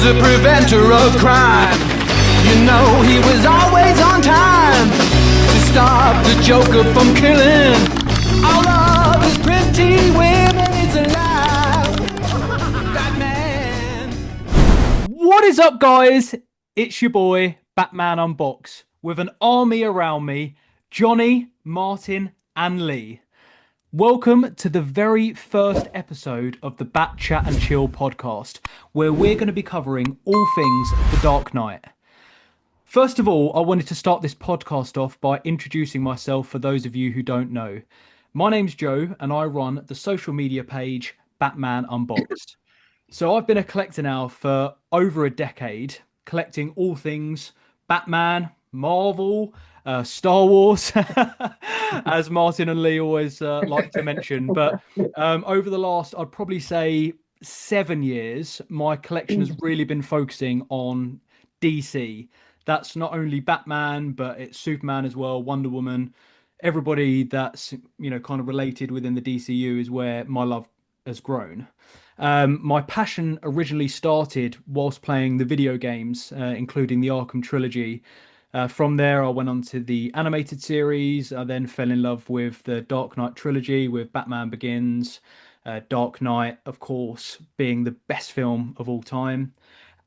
was a preventer of crime. You know he was always on time to stop the Joker from killing all of his pretty women. It's alive, Batman. What is up, guys? It's your boy, Batman Unbox, with an army around me, Jonny, Martin, and Leigh. Welcome to the very first episode of the Batchat and Chill podcast, where we're going to be covering all things The Dark Knight. First of all, I wanted to start this podcast off by introducing myself for those of you who don't know. My name's Joe, and I run the social media page Batman Unboxed. So I've been a collector now for over a decade, collecting all things Batman, Marvel, Star Wars, as Martin and Leigh always like to mention. But over the last, I'd probably say 7 years, my collection has really been focusing on DC. That's not only Batman, but it's Superman as well, Wonder Woman. Everybody that's, kind of related within the DCU is where my love has grown. My passion originally started whilst playing the video games, including the Arkham trilogy. From there, I went on to the animated series. I then fell in love with the Dark Knight trilogy with Batman Begins, Dark Knight, of course, being the best film of all time.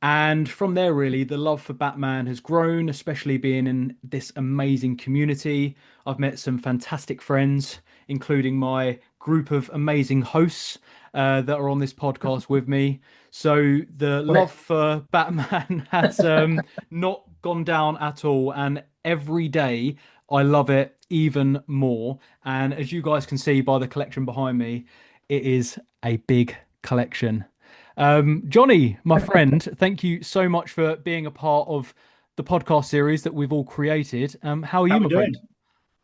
And from there, really, the love for Batman has grown, especially being in this amazing community. I've met some fantastic friends, including my group of amazing hosts that are on this podcast with me. So the love for Batman has not gone down at all. And every day I love it even more. And as you guys can see by the collection behind me, it is a big collection. Jonny, my friend, thank you so much for being a part of the podcast series that we've all created. How are you, my friend?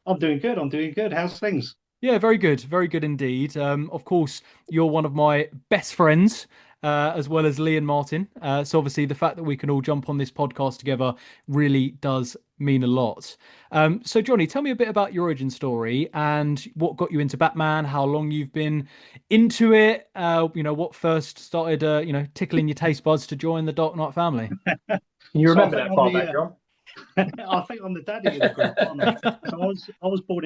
I'm doing good. I'm doing good. How's things? Yeah, very good indeed. Of course, you're one of my best friends, as well as Leigh and Martin. So obviously, the fact that we can all jump on this podcast together really does mean a lot. So Jonny, tell me a bit about your origin story and what got you into Batman. How long you've been into it? What first started, tickling your taste buds to join the Dark Knight family. Can you remember that far back, John? I think I'm the daddy of the group, aren't I? So I was born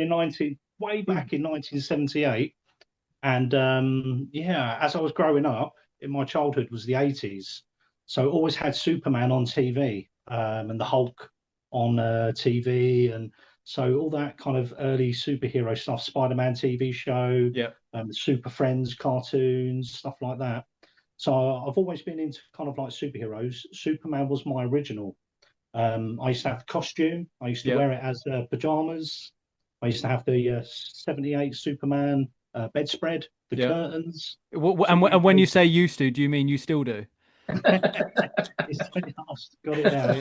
way back in 1978, and as I was growing up, in my childhood was the 80s, so always had Superman on TV, and the Hulk on TV, and so all that kind of early superhero stuff, Spider-Man TV show, Super Friends cartoons, stuff like that. So I've always been into kind of like superheroes. Superman was my original. I used to have the costume. I used to wear it as pajamas. I used to have the 78 Superman bedspread, the curtains. And when you say used to, do you mean you still do? Got it now.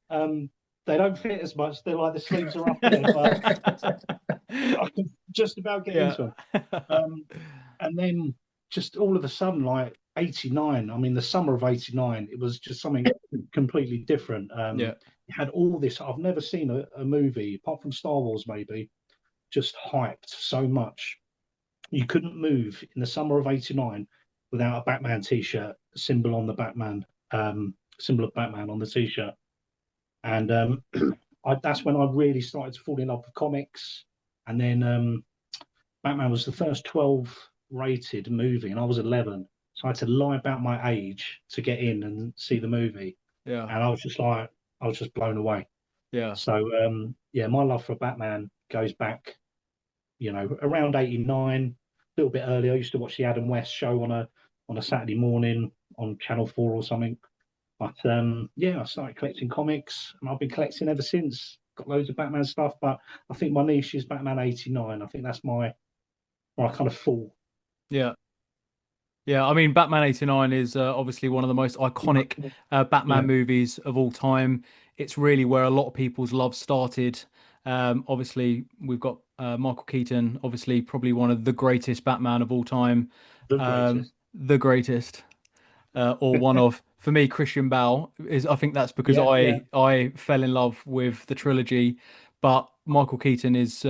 Yeah. They don't fit as much. They're like the sleeves are up there, but I can just about get into them. And then just all of a sudden, like 89, I mean, the summer of 89, it was just something completely different. It had all this. I've never seen a movie, apart from Star Wars, maybe, just hyped so much. You couldn't move in the summer of 89 without a Batman t-shirt, symbol of Batman on the t-shirt. And that's when I really started to fall in love with comics. And then Batman was the first 12 rated movie, and I was 11. So I had to lie about my age to get in and see the movie. Yeah. And I was just blown away. Yeah. So, my love for Batman goes back, around 89, a little bit earlier. I used to watch the Adam West show on a Saturday morning on Channel 4 or something. But, I started collecting comics, and I've been collecting ever since. Got loads of Batman stuff, but I think my niche is Batman 89. I think that's my kind of full. Yeah. Yeah, I mean, Batman 89 is obviously one of the most iconic Batman movies of all time. It's really where a lot of people's love started. Obviously, we've got Michael Keaton, obviously probably one of the greatest Batman of all time. The greatest. Or one of, for me, Christian Bale is. I think that's because I fell in love with the trilogy, but Michael Keaton is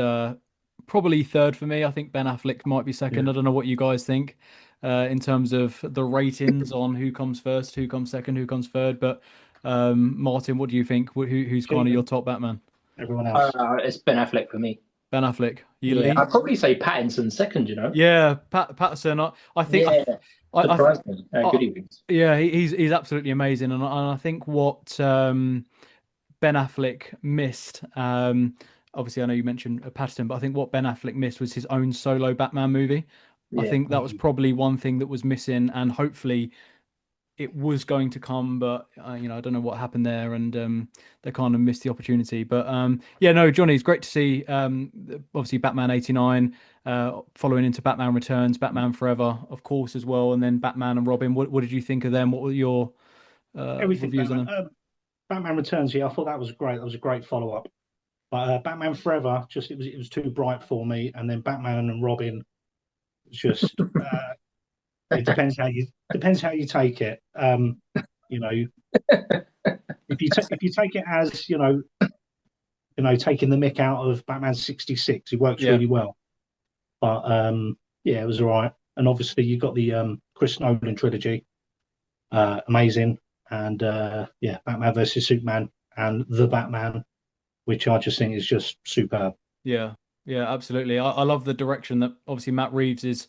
probably third for me. I think Ben Affleck might be second. I don't know what you guys think. in terms of the ratings on who comes first, who comes second, who comes third. But Martin, what do you think? Who's kind of your Keaton, top Batman? everyone else. It's Ben Affleck for me. Ben Affleck. You, Yeah, Leigh? I'd probably say Pattinson second. You know. Yeah, Patterson. I think Yeah, I surprised me how I, good he was. yeah, he's absolutely amazing, and I think what Ben Affleck missed. Obviously, I know you mentioned Patterson, but I think what Ben Affleck missed was his own solo Batman movie. I Yeah, think that was probably one thing that was missing, and hopefully it was going to come, but I don't know what happened there, and they kind of missed the opportunity. But yeah, no, Johnny, it's great to see. Obviously, Batman '89, following into Batman Returns, Batman Forever, of course, as well, and then Batman and Robin. What did you think of them? What were your Everything reviews on Batman. them? Batman Returns. Yeah, I thought that was great. That was a great follow up. But Batman Forever, just it was too bright for me. And then Batman and Robin, just it depends how you take it. You know, if you take it as taking the mick out of Batman '66, it works Yeah. really well. But yeah, it was all right. And obviously you got the Chris Nolan trilogy, amazing. And yeah, Batman versus Superman and the Batman, which I just think is just superb. Yeah, yeah, absolutely. I love the direction that obviously Matt Reeves is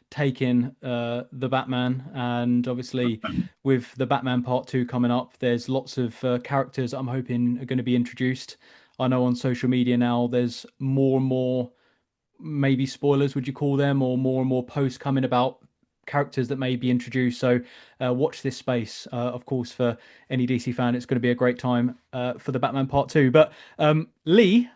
taking the Batman, and obviously with the Batman Part 2 coming up, there's lots of characters I'm hoping are going to be introduced. I know on social media now there's more and more, maybe spoilers, would you call them, or more and more posts coming about characters that may be introduced. So watch this space. Of course, for any DC fan, it's going to be a great time for the Batman Part 2. But Leigh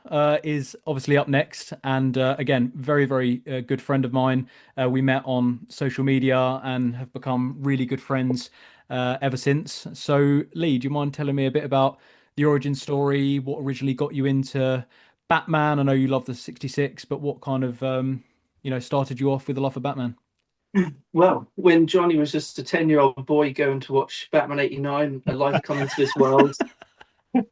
is obviously up next. And again, very, very good friend of mine. We met on social media and have become really good friends ever since. So, Leigh, do you mind telling me a bit about the origin story, what originally got you into Batman? I know you love the 66, but what kind of, started you off with the love of Batman? Well, when Johnny was just a 10-year-old boy going to watch Batman '89, A Life Come into This World,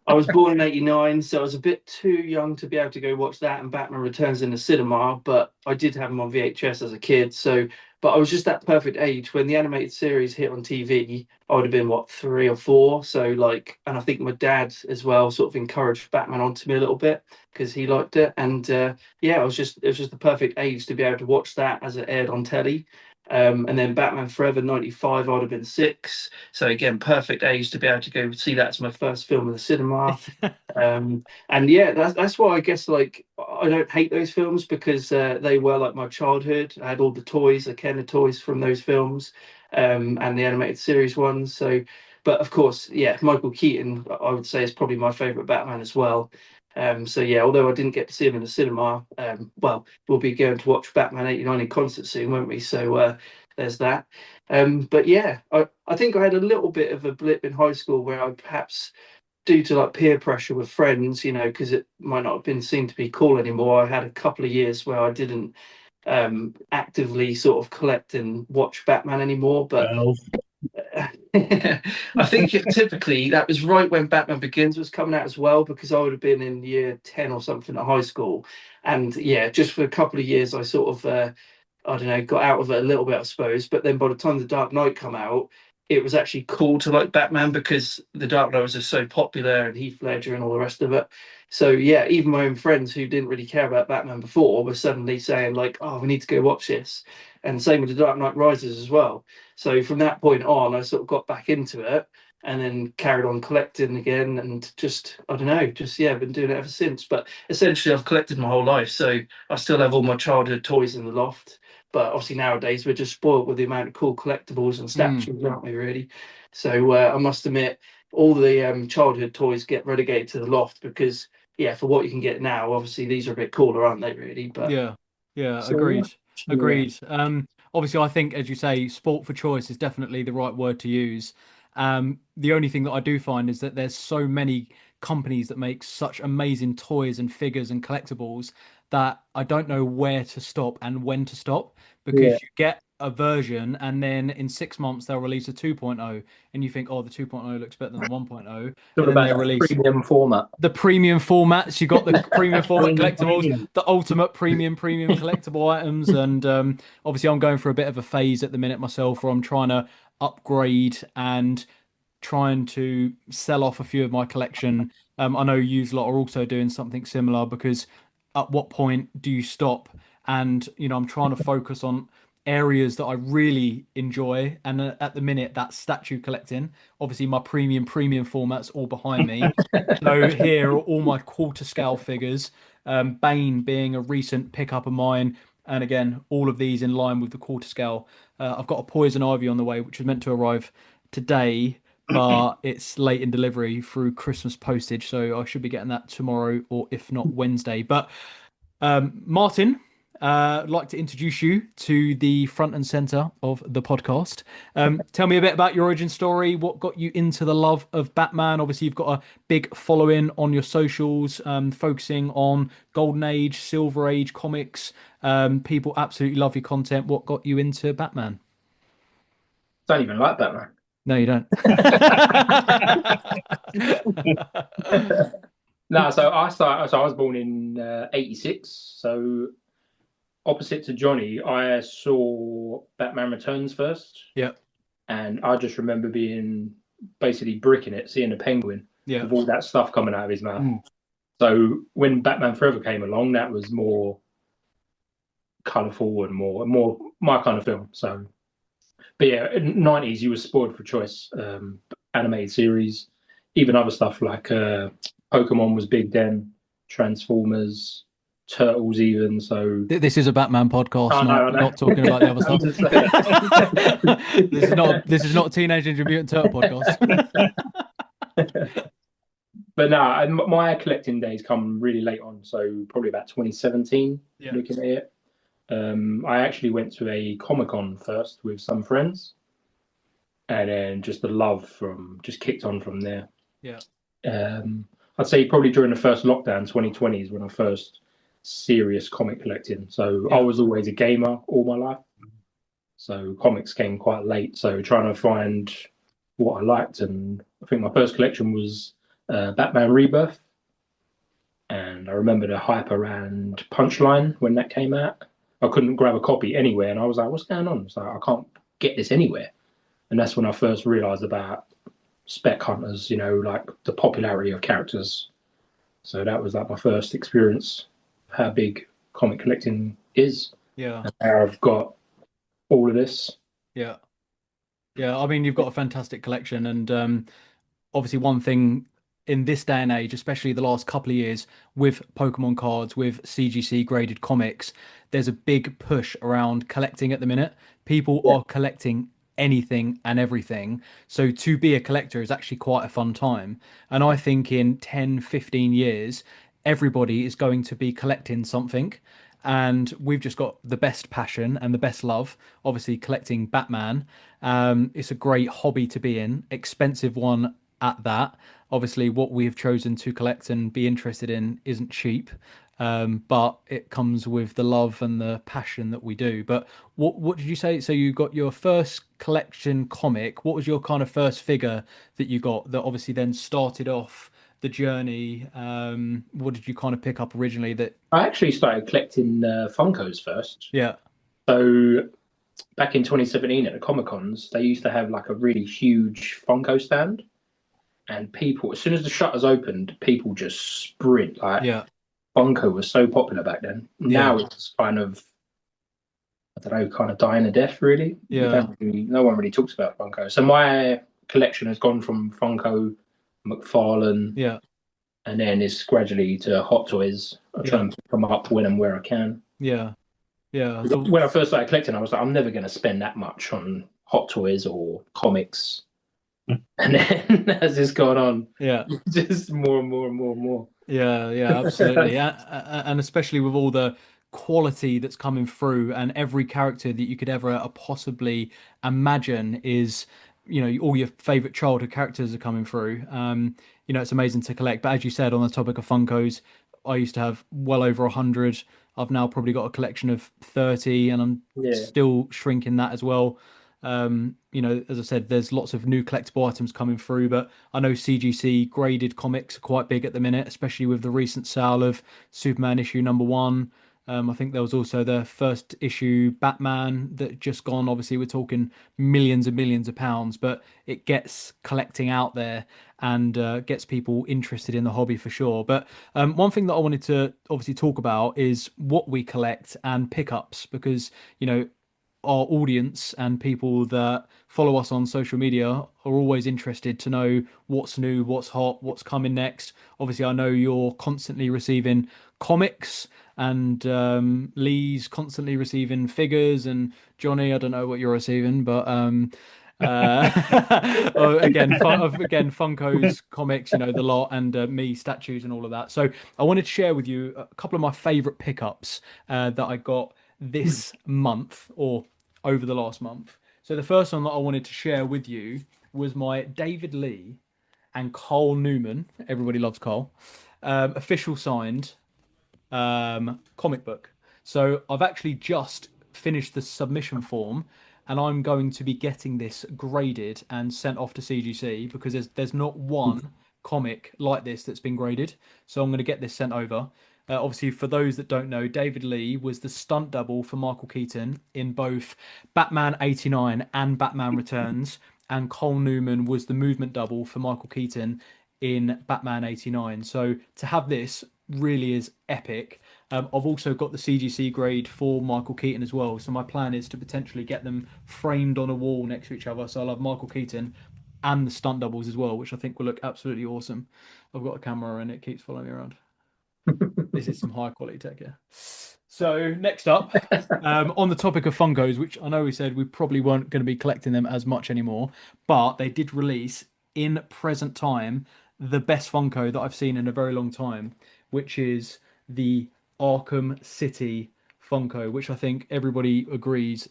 I was born in '89, so I was a bit too young to be able to go watch that and Batman Returns in the cinema, but I did have them on VHS as a kid. So, but I was just that perfect age when the animated series hit on TV. I would have been what, 3 or 4. So like, and I think my dad as well sort of encouraged Batman onto me a little bit because he liked it. And yeah, it was just the perfect age to be able to watch that as it aired on telly. And then Batman Forever '95, I would have been 6. So again, perfect age to be able to go see that as my first film in the cinema. And yeah, that's why I guess like I don't hate those films because they were like my childhood. I had all the toys, the Kenner toys from those films, and the animated series ones. So, but of course, yeah, Michael Keaton, I would say is probably my favorite Batman as well. So yeah, although I didn't get to see him in the cinema, well, we'll be going to watch Batman '89 in concert soon, won't we? So there's that. But yeah, I think I had a little bit of a blip in high school where I perhaps, due to like peer pressure with friends, because it might not have been seen to be cool anymore, I had a couple of years where I didn't actively sort of collect and watch Batman anymore. But Well, I think typically that was right when Batman Begins was coming out as well, because I would have been in year 10 or something at high school. And yeah, just for a couple of years, I sort of, I don't know, got out of it a little bit, I suppose. But then by the time The Dark Knight come out, it was actually cool to like Batman because The Dark Knight was just so popular and Heath Ledger and all the rest of it. So yeah, even my own friends who didn't really care about Batman before were suddenly saying like, "Oh, we need to go watch this." And same with The Dark Knight Rises as well. So from that point on, I sort of got back into it and then carried on collecting again and just, I don't know, just, yeah, been doing it ever since. But essentially, I've collected my whole life. So I still have all my childhood toys in the loft. But obviously nowadays we're just spoiled with the amount of cool collectibles and statues, aren't we, really? So I must admit, all the childhood toys get relegated to the loft because, yeah, for what you can get now, obviously these are a bit cooler, aren't they, really? But Yeah, yeah, so, agreed. yeah. Agreed. Obviously, I think, as you say, sport for choice is definitely the right word to use. The only thing that I do find is that there's so many companies that make such amazing toys and figures and collectibles that I don't know where to stop and when to stop, Yeah. because you get a version, and then in 6 months they'll release a 2.0, and you think, oh, the 2.0 looks better than the 1.0, and Talk then about they that release premium format. the premium formats. You got the premium format Premium, collectibles, premium. the ultimate premium collectible items, and obviously I'm going through a bit of a phase at the minute myself where I'm trying to upgrade and trying to sell off a few of my collection. I know you lot are also doing something similar, because at what point do you stop? And I'm trying to focus on areas that I really enjoy, and at the minute that's statue collecting. Obviously, my premium formats all behind me. So here are all my quarter scale figures. Bane being a recent pickup of mine, and again, all of these in line with the quarter scale. I've got a Poison Ivy on the way, which is meant to arrive today, but it's late in delivery through Christmas postage, so I should be getting that tomorrow, or if not Wednesday. But Martin, I'd like to introduce you to the front and center of the podcast. Tell me a bit about your origin story. What got you into the love of Batman? Obviously, you've got a big following on your socials, focusing on Golden Age, Silver Age comics. People absolutely love your content. What got you into Batman? Don't even like Batman. No, you don't. No, so I was born in '86. So opposite to Jonny, I saw Batman Returns first, Yeah, and I just remember being basically bricking it, seeing the Penguin yeah. with all that stuff coming out of his mouth. Mm. So when Batman Forever came along, that was more colourful and more my kind of film. So, but yeah, in the '90s, you were spoiled for choice. Animated series, even other stuff like Pokemon was big then, Transformers, Turtles, even. So This is a Batman podcast, oh, no, no. not talking about the other I'm stuff. just saying. This is not a Teenage Ninja Mutant Turtle podcast. But no, my collecting days come really late on, so probably about 2017. Yeah. Looking at it, I actually went to a Comic-Con first with some friends, and then just the love from just kicked on from there. Yeah. I'd say probably during the first lockdown, 2020 is when I first serious comic collecting. So Yeah. I was always a gamer all my life. So comics came quite late. So trying to find what I liked, and I think my first collection was Batman Rebirth. And I remember the hype around Punchline when that came out. I couldn't grab a copy anywhere, and I was like, "What's going on?" So I can't get this anywhere. And that's when I first realised about spec hunters, like the popularity of characters. So that was like my first experience of how big comic collecting is. Yeah. And now I've got all of this. Yeah. Yeah. I mean, you've got a fantastic collection, and obviously one thing in this day and age, especially the last couple of years with Pokemon cards, with CGC graded comics, there's a big push around collecting at the minute. People are collecting anything and everything. So to be a collector is actually quite a fun time. And I think in 10, 15 years, everybody is going to be collecting something. And we've just got the best passion and the best love, obviously collecting Batman. It's a great hobby to be in, expensive one at that. Obviously, what we've chosen to collect and be interested in isn't cheap, but it comes with the love and the passion that we do. But what did you say? So you got your first collection comic. What was your kind of first figure that you got that obviously then started off the journey? What did you kind of pick up originally? That I actually started collecting Funkos first. Yeah. So back in 2017 at the Comic Cons, they used to have like a really huge Funko stand. And people, as soon as the shutters opened, people just sprint. Like Yeah. Funko was so popular back then. Now it's kind of, I don't know, kind of dying a death, really. Yeah. No one really talks about Funko. So my collection has gone from Funko, McFarlane, Yeah. and then it's gradually to Hot Toys. I try and pick them up when and where I can. Yeah. Yeah. When I first started collecting, I was like, I'm never going to spend that much on Hot Toys or comics. And then as it's gone on, just more and more and more and more. Yeah, absolutely. And especially with all the quality that's coming through, and every character that you could ever possibly imagine is, all your favorite childhood characters are coming through. It's amazing to collect. But as you said, on the topic of Funkos, I used to have well over 100. I've now probably got a collection of 30, and I'm still shrinking that as well. You know, as I said, there's lots of new collectible items coming through, but I know CGC graded comics are quite big at the minute, especially with the recent sale of Superman issue #1. I think there was also the first issue Batman that just gone. Obviously, we're talking millions and millions of pounds, but it gets collecting out there and gets people interested in the hobby for sure. But one thing that I wanted to obviously talk about is what we collect and pickups, because, you know, our audience and people that follow us on social media are always interested to know what's new, what's hot, what's coming next. Obviously, I know you're constantly receiving comics, and Leigh's constantly receiving figures, and Jonny, I don't know what you're receiving, but again, Funko's comics, you know, the lot, and me statues and all of that. So I wanted to share with you a couple of my favorite pickups that I got this month, or over the last month. So the first one that I wanted to share with you was my David Leigh and Cole Newman. Everybody loves Cole. Official signed comic book. So I've actually just finished the submission form, and I'm going to be getting this graded and sent off to CGC, because there's not one comic like this that's been graded. So I'm going to get this sent over. Obviously, for those that don't know, David Leigh was the stunt double for Michael Keaton in both Batman '89 and Batman Returns, and Cole Newman was the movement double for Michael Keaton in Batman '89. So to have this really is epic. I've also got the CGC grade for Michael Keaton as well. So my plan is to potentially get them framed on a wall next to each other. So I'll have Michael Keaton and the stunt doubles as well, which I think will look absolutely awesome. I've got a camera and it keeps following me around. This is some high quality tech here. So next up, on the topic of Funkos, which I know we said we probably weren't going to be collecting them as much anymore, but they did release in present time the best Funko that I've seen in a very long time, which is the Arkham City Funko, which I think everybody agrees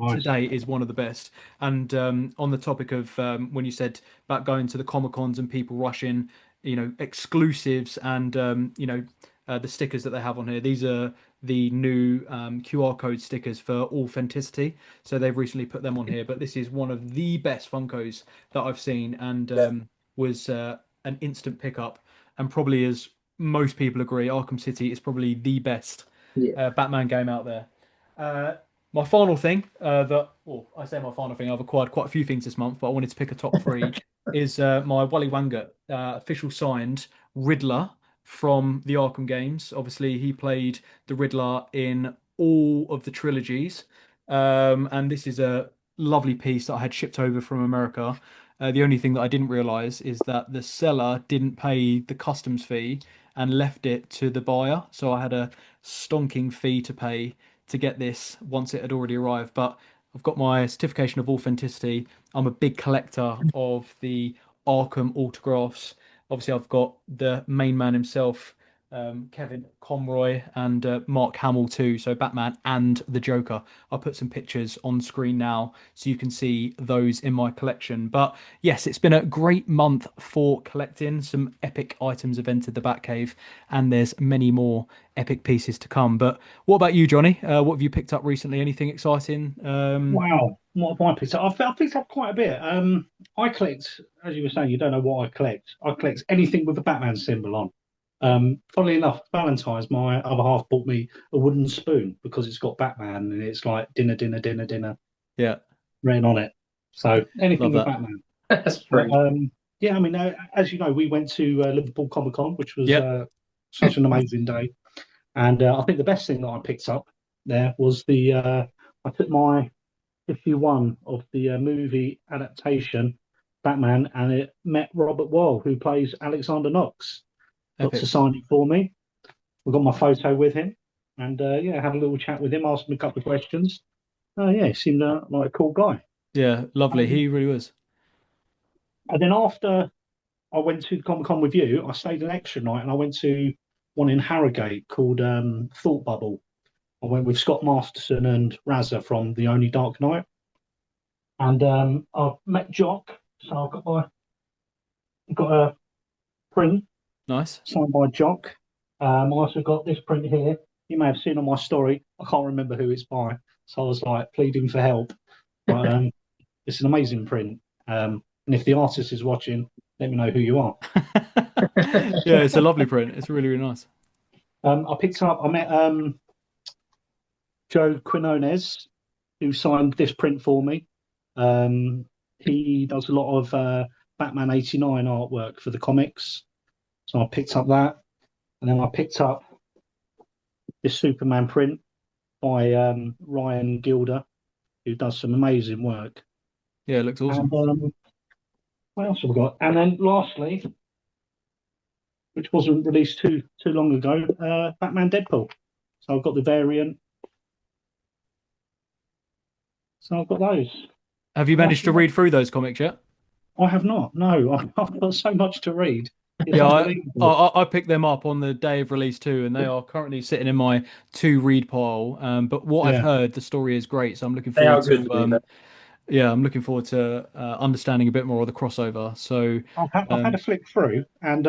today is one of the best. And on the topic of when you said about going to the Comic Cons and people rushing, you know, exclusives and you know, the stickers that they have on here. These are the new QR code stickers for authenticity. So they've recently put them on here. But this is one of the best Funkos that I've seen, and was an instant pickup. And probably, as most people agree, Arkham City is probably the best Batman game out there. My final thing I say my final thing, I've acquired quite a few things this month, but I wanted to pick a top three, is my Wally Wangert official signed Riddler from the Arkham games. Obviously, he played the Riddler in all of the trilogies. And this is a lovely piece that I had shipped over from America. The only thing that I didn't realize is that the seller didn't pay the customs fee and left it to the buyer. So I had a stonking fee to pay to get this once it had already arrived. But I've got my certification of authenticity. I'm a big collector of the Arkham autographs. Obviously, I've got the main man himself, Kevin Conroy, and Mark Hamill too. So Batman and the Joker. I'll put some pictures on screen now so you can see those in my collection. But yes, it's been a great month for collecting. Some epic items have entered the Batcave, and there's many more epic pieces to come. But what about you, Jonny? What have you picked up recently? Anything exciting? Wow, what have I picked up? I've picked up quite a bit. I collect, as you were saying, you don't know what I collect. I collect anything with the Batman symbol on. Funnily enough, Valentine's, my other half bought me a wooden spoon because it's got Batman and it's like dinner, dinner, dinner, dinner. Yeah, Written on it. So anything love with that. Batman. That's great. Yeah, I mean, as you know, we went to Liverpool Comic Con, which was Yep. such an amazing day. And I think the best thing that I picked up there was I took my issue 1 of the movie adaptation Batman, and it met Robert Wall, who plays Alexander Knox. Got to Epic. sign it for me. We got my photo with him, and yeah, had a little chat with him, asked him a couple of questions. Yeah, he seemed like a cool guy. Yeah, lovely. He really was. And then after I went to the Comic Con with you, I stayed an extra night, and I went to one in Harrogate called Thought Bubble. I went with Scott Masterson and Razza from The Only Dark Knight, and I met Jock. So I've got a print Nice. signed by Jock. I also got this print here. you may have seen on my story. I can't remember who it's by, so I was like pleading for help. But it's an amazing print. And if the artist is watching, let me know who you are. Yeah, it's a lovely print. It's really, really nice. I met Joe Quinones, who signed this print for me. He does a lot of Batman '89 artwork for the comics. So I picked up that. And then I picked up this Superman print by Ryan Gilder, who does some amazing work. Yeah, it looks awesome. And what else have we got? And then lastly, which wasn't released too long ago, Batman Deadpool. So I've got the variant. So I've got those. Have you managed to read through those comics yet? I have not. No, I've got so much to read. It's Yeah, unbelievable. I picked them up on the day of release too, and they are currently sitting in my to read pile. But what I've Yeah, heard, the story is great, so I'm looking They are forward good to to be fair. yeah, I'm looking forward to understanding a bit more of the crossover. So I've had a flick through, and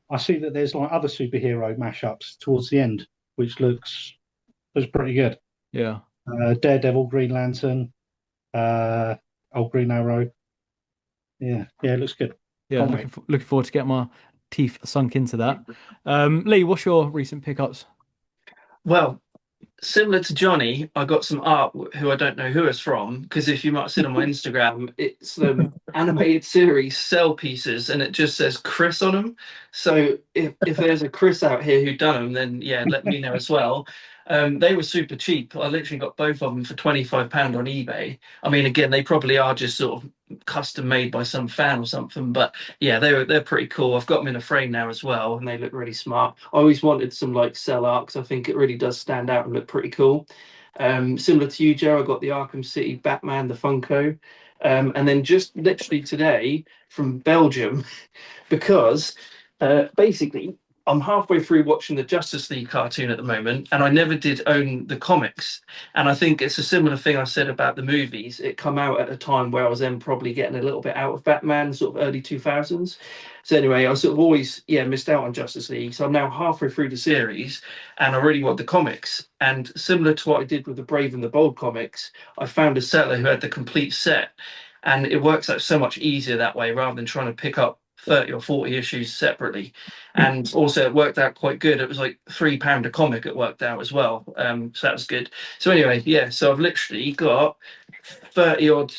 I see that there's like other superhero mashups towards the end, which looks pretty good. yeah, Daredevil, Green Lantern, uh, old Green Arrow. Yeah, it looks good. yeah, Can't wait. looking forward to getting my teeth sunk into that. Leigh, what's your recent pickups? Well, similar to Jonny, I got some art who I don't know who it's from because if you might have seen on my Instagram, it's animated series Cell Pieces and it just says Chris on them. So if there's a Chris out here who done them, then yeah, let me know as well. They were super cheap. I literally got both of them for £25 on eBay. I mean, again, they probably are just sort of custom made by some fan or something, but yeah, they're pretty cool. I've got them in a frame now as well, and they look really smart. I always wanted some like cell art because I think it really does stand out and look pretty cool. Similar to you, Joe, I got the Arkham City Batman, the Funko, and then just literally today from Belgium because basically I'm halfway through watching the Justice League cartoon at the moment, and I never did own the comics. And I think it's a similar thing I said about the movies. It come out at a time where I was then probably getting a little bit out of Batman, sort of early 2000s. So anyway, I sort of always missed out on Justice League. So I'm now halfway through the series, and I really want the comics. And similar to what I did with the Brave and the Bold comics, I found a seller who had the complete set, and it works out so much easier that way rather than trying to pick up 30 or 40 issues separately. And also it worked out quite good. It was like £3 a comic. It worked out as well. So that was good. So anyway, yeah. So I've literally got 30 odd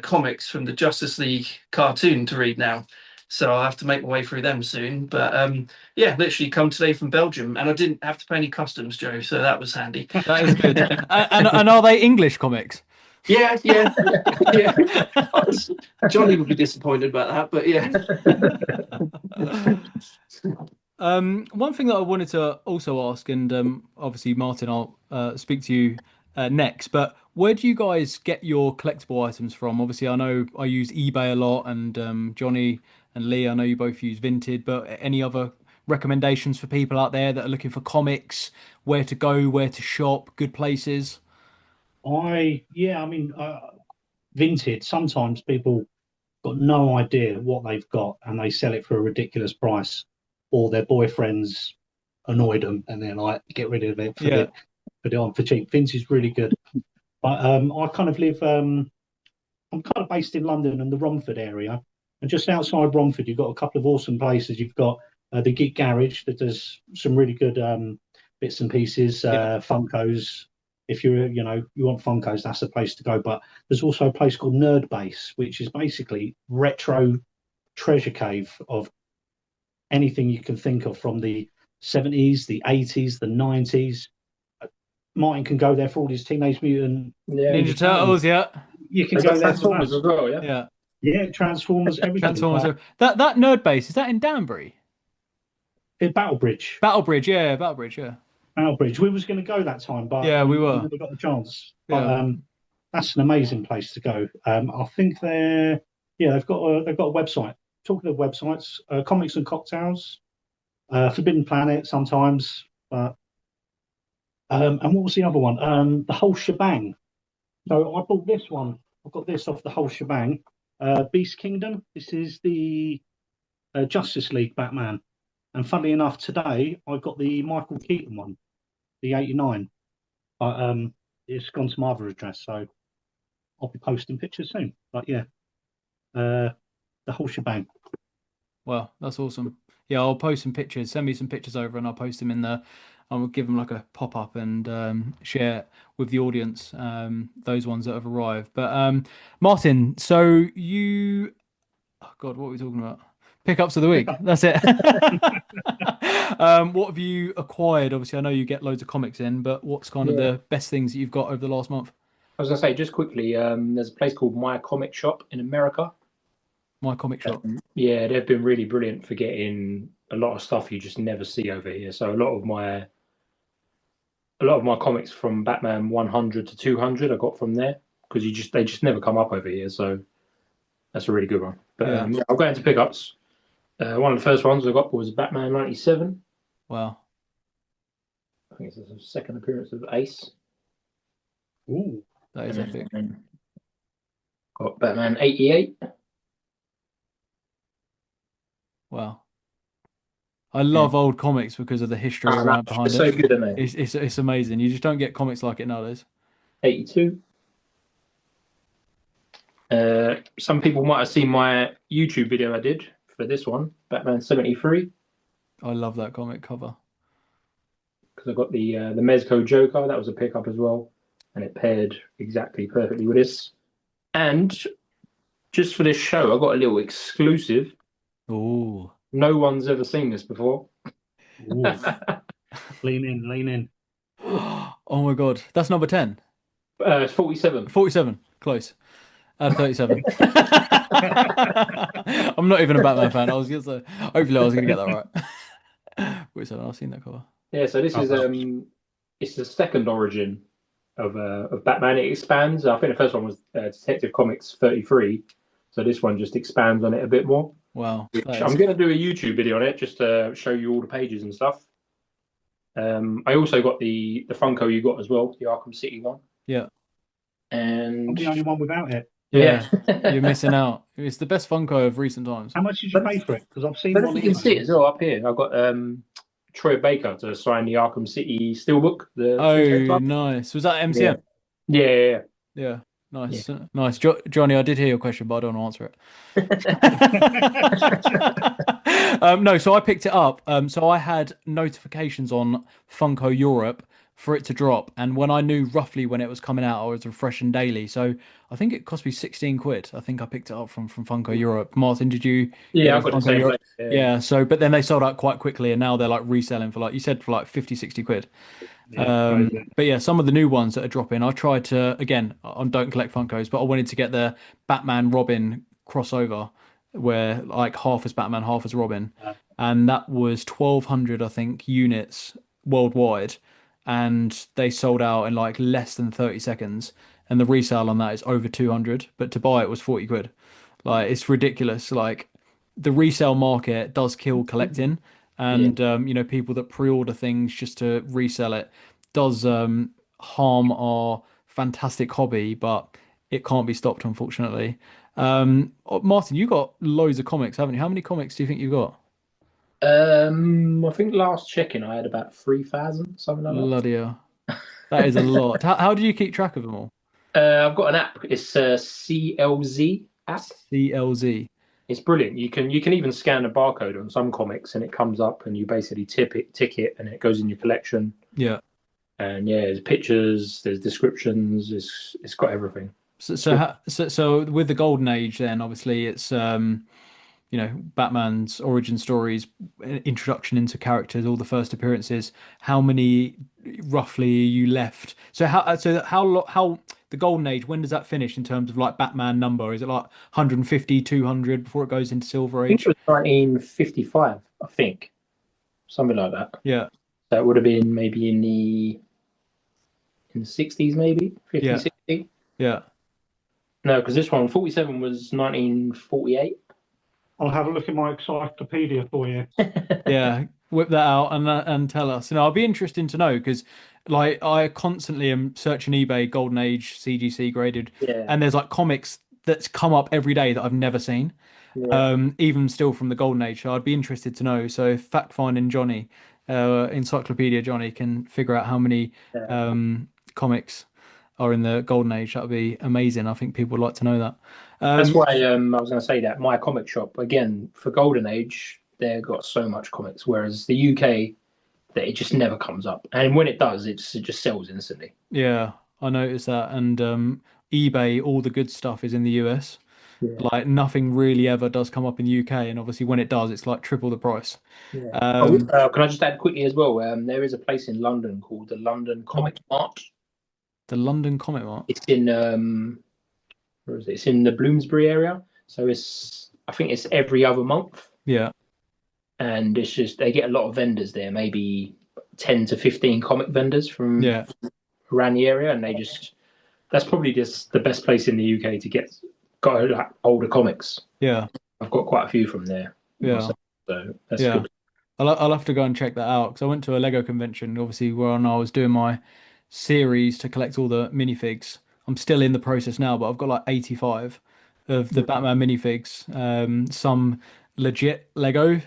comics from the Justice League cartoon to read now. So I'll have to make my way through them soon. But yeah, literally come today from Belgium, and I didn't have to pay any customs, Joe. So that was handy. That is good. And are they English comics? Yeah. Jonny would be disappointed about that, but yeah. One thing that I wanted to also ask, and obviously Martin, I'll speak to you next. But where do you guys get your collectible items from? Obviously, I know I use eBay a lot, and Jonny and Leigh, I know you both use Vinted. But any other recommendations for people out there that are looking for comics? Where to go? Where to shop? Good places? I mean, Vinted. Sometimes people got no idea what they've got, and they sell it for a ridiculous price, or their boyfriends annoyed them, and they're like, "Get rid of it Yeah, put it on for cheap." Vintage is really good. But I kind of live. I'm kind of based in London and the Romford area, and just outside Romford, you've got a couple of awesome places. You've got the Geek Garage that does some really good bits and pieces, yeah, Funkos. If you want Funkos, that's the place to go. But there's also a place called Nerd Base, which is basically retro treasure cave of anything you can think of from the 70s, the 80s, the 90s. Martin can go there for all his Teenage Mutant Yeah. Ninja Ninja Turtles. Turtles. Yeah, You can They've go got there for Transformers that. as well, yeah. yeah. Yeah, Transformers, everything. Transformers. That nerd base, is that in Danbury? Battle Bridge. Battle Bridge. Yeah, Battle Bridge. Yeah, Battle Bridge. We was going to go that time, but yeah, we we were. never got the chance. But Yeah. that's an amazing place to go. I think they've got a website. Talking of websites, Comics and Cocktails, Forbidden Planet sometimes. But and what was the other one? The Whole Shebang. So I bought this one. I got this off the Whole Shebang. Beast Kingdom. This is the Justice League Batman. And funnily enough, today I got the Michael Keaton one. the 89, but it's gone to my other address, so I'll be posting pictures soon. But yeah, the whole shebang. Well, that's awesome. Yeah, I'll post some pictures. Send me some pictures over, and I'll post them in the. I'll give them like a pop up and share with the audience those ones that have arrived. But Martin, so you, oh God, what are we talking about? Pickups of the week. That's it. What have you acquired? Obviously, I know you get loads of comics in, but what's kind of Yeah. the best things that you've got over the last month? I was gonna say just quickly, there's a place called My Comic Shop in America. My comic shop. Yeah, they've been really brilliant for getting a lot of stuff you just never see over here. So a lot of my comics from Batman 100 to 200 I got from there because they just never come up over here. So that's a really good one. But Yeah. yeah, I'll go into pickups. One of the first ones I got was Batman 97. Wow. I think it's the second appearance of Ace. Ooh, That is epic. And got Batman 88. Wow. I love old comics because of the history around behind It's it. so good, isn't it? It's amazing. You just don't get comics like it nowadays. 82. Some people might have seen my YouTube video I did for this one, Batman 73, I love that comic cover. because I got the Mezco Joker. That was a pickup as well, and it paired exactly perfectly with this. And just for this show, I got a little exclusive. Oh, No one's ever seen this before. ooh. Lean in, lean in. oh my God, that's number 10. It's 47. 47, close. 37. I'm not even a Batman fan. I was gonna say, hopefully I was gonna get that right. 47, I've seen that cover. Yeah, so this is it's the second origin of Batman. It expands. I think the first one was Detective Comics 33, so this one just expands on it a bit more. Wow. Which that I'm is- going to do a YouTube video on it just to show you all the pages and stuff. I also got the Funko you got as well, the Arkham City one. Yeah. I'm And the only one without it. Yeah, you're missing out. It's the best Funko of recent times. How much did you pay for it? Because I've seen But one. you can see it as well up here. I've got Troy Baker to sign the Arkham City Steelbook. Oh, nice. Was that MCM? Yeah. Yeah. Nice. Nice. Johnny, I did hear your question, but I don't want to answer it. No, so I picked it up. So I had notifications on Funko Europe for it to drop. And when I knew roughly when it was coming out, I was refreshing daily. So I think it cost me 16 quid. I think I picked it up from Funko Europe. Martin, did you? Yeah, get I've got the Funko same Europe? place. Yeah. So, but then they sold out quite quickly and now they're like reselling for like, you said, for like 50, 60 quid. Yeah, But yeah, some of the new ones that are dropping, I tried to, again, I don't collect Funkos, but I wanted to get the Batman Robin crossover where like half as Batman, half as Robin. And that was 1,200, I think, units worldwide. And they sold out in like less than 30 seconds. And the resale on that is over 200, but to buy it was 40 quid. Like, it's ridiculous. Like, the resale market does kill collecting. And people that pre-order things just to resell it does harm our fantastic hobby, but it can't be stopped, unfortunately. Martin, you got loads of comics, haven't you? How many comics do you think you got? I think last checking I had about 3,000, something like that. Bloody hell. That is a lot. How do you keep track of them all? I've got an app. It's a CLZ app. CLZ. It's brilliant. You can even scan a barcode on some comics, and it comes up, and you basically tick it, and it goes in your collection. Yeah. And yeah, there's pictures, there's descriptions, it's got everything. So with the Golden Age, then obviously it's Batman's origin stories, introduction into characters, all the first appearances. How many roughly are you left? So how the Golden Age, when does that finish in terms of like Batman number? Is it like 150, 200 before it goes into Silver I think Age? it was 1955, I think, something like that. Yeah. That would have been maybe in the 60s, maybe 50, Yeah. 60. Yeah. No, because this one 47 was 1948. I'll have a look at my encyclopedia for you. Yeah, whip that out and tell us. I'll be interesting to know because, like, I constantly am searching eBay Golden Age CGC graded, and there's like comics that's come up every day that I've never seen, even still from the Golden Age. So I'd be interested to know. So fact finding Johnny, Encyclopedia Johnny can figure out how many comics are in the Golden Age, that would be amazing. I think people would like to know that. That's why I was going to say that my comic shop again for Golden Age, they've got so much comics, whereas the UK, that it just never comes up, and when it does, it just sells instantly. Yeah, I noticed that. And eBay, all the good stuff is in the US. Yeah, Like nothing really ever does come up in the UK, and obviously when it does, it's like triple the price. yeah. Um, Can I just add quickly as well? There is a place in London called the London Comic Mart. the London Comic Mart. It's in where is it? It's in the Bloomsbury area. So I think it's every other month, Yeah, and it's just they get a lot of vendors there, maybe 10 to 15 comic vendors from yeah, around the area, and that's probably just the best place in the UK to got like older comics. yeah, I've got quite a few from there yeah, myself, so that's yeah. good. I'll have to go and check that out because I went to a Lego convention, obviously, where I was doing my series to collect all the minifigs. I'm still in the process now, but I've got like 85 of the Batman minifigs. Some legit Lego,